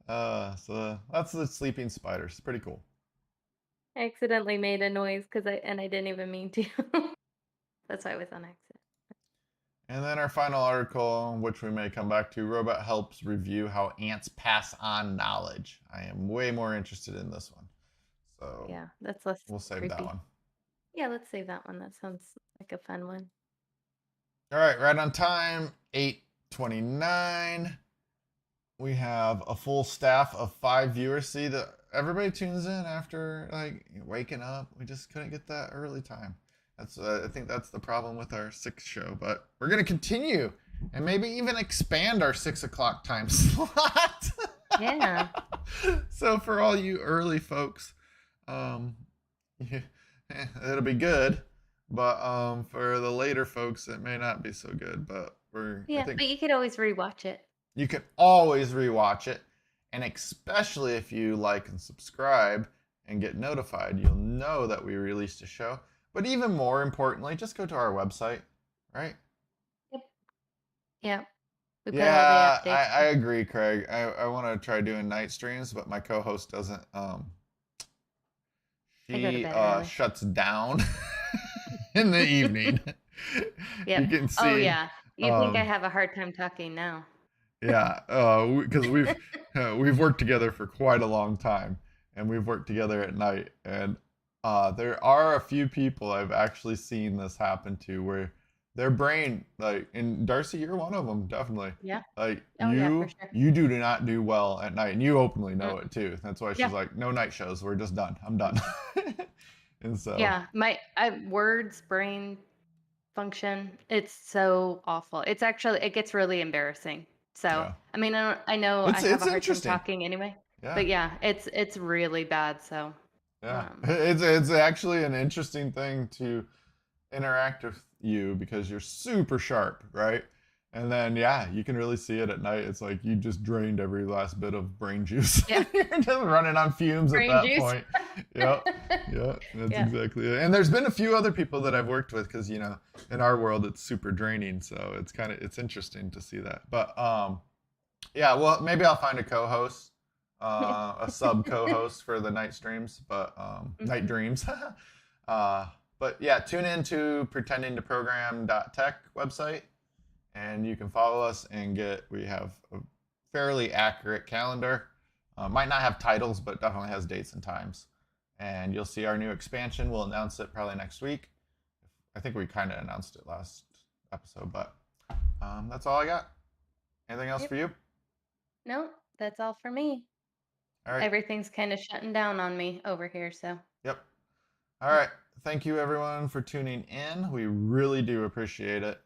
So that's the sleeping spiders. Pretty cool. I accidentally made a noise because I didn't even mean to. That's why it was on accident. And then our final article, which we may come back to, Robot helps review how ants pass on knowledge. I am way more interested in this one. So yeah, that's less we'll save creepy. that one. Yeah, let's save that one. That sounds like a fun one. All right, right on time, 8:29. We have a full staff of 5 viewers. See that everybody tunes in after like waking up. We just couldn't get that early time. I think that's the problem with our 6 show, but we're gonna continue and maybe even expand our 6 o'clock time slot. Yeah. So for all you early folks, it'll be good. But for the later folks, it may not be so good. But but you could always rewatch it. You can always rewatch it, and especially if you like and subscribe and get notified, you'll know that we released a show. But even more importantly, just go to our website, right? Yep. Yeah. We put all the Yeah, updates. I agree, Craig. I want to try doing night streams, but my co-host doesn't. I go to She bed early. shuts down in the evening. You Yep. can Oh see, yeah. You think I um, have a hard time talking now? yeah, because we've worked together for quite a long time, and we've worked together at night, and there are a few people I've actually seen this happen to where their brain, like, and Darcy, you're one of them, definitely. Yeah. Like Oh yeah, for you, sure. you do not do well at night, and you openly know Mm. it too. That's why she's Yeah. like, no night shows. We're just done. I'm done. And so, Yeah. My words, brain function, it's so awful. It's actually it gets really embarrassing. So, yeah, I mean, I know I have it's a hard time interesting. talking anyway, Yeah. but yeah, it's really bad. So, Yeah, um, it's actually an interesting thing to interact with you because you're super sharp, right? And then yeah, you can really see it at night. It's like you just drained every last bit of brain juice. yeah, You're just running on fumes at brain that juice. point. Yep, yep, that's Yeah. exactly it. And there's been a few other people that I've worked with because in our world it's super draining, so it's interesting to see that. But yeah, well, maybe I'll find a co-host, a sub co-host for the night streams, but night Mhm. dreams. uh, but yeah, tune in to pretendingtoprogram.tech website, and you can follow us and we have a fairly accurate calendar. Might not have titles, but definitely has dates and times. And you'll see our new expansion. We'll announce it probably next week. I think we kind of announced it last episode, but that's all I got. Anything else Yep. for you? No, that's all for me. All right. Everything's kind of shutting down on me over here, so. Yep. All Yep. right. Thank you everyone for tuning in. We really do appreciate it.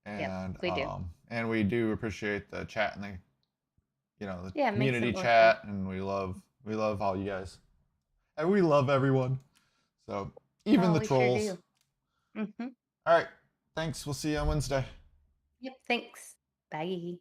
Yep, we do. And we do appreciate the chat and the Yeah, it makes it community more fun. chat, and we love all you guys. And we love everyone. So, even Oh, the we sure trolls. do. Mhm. All right. Thanks. We'll see you on Wednesday. Yep, thanks. Bye.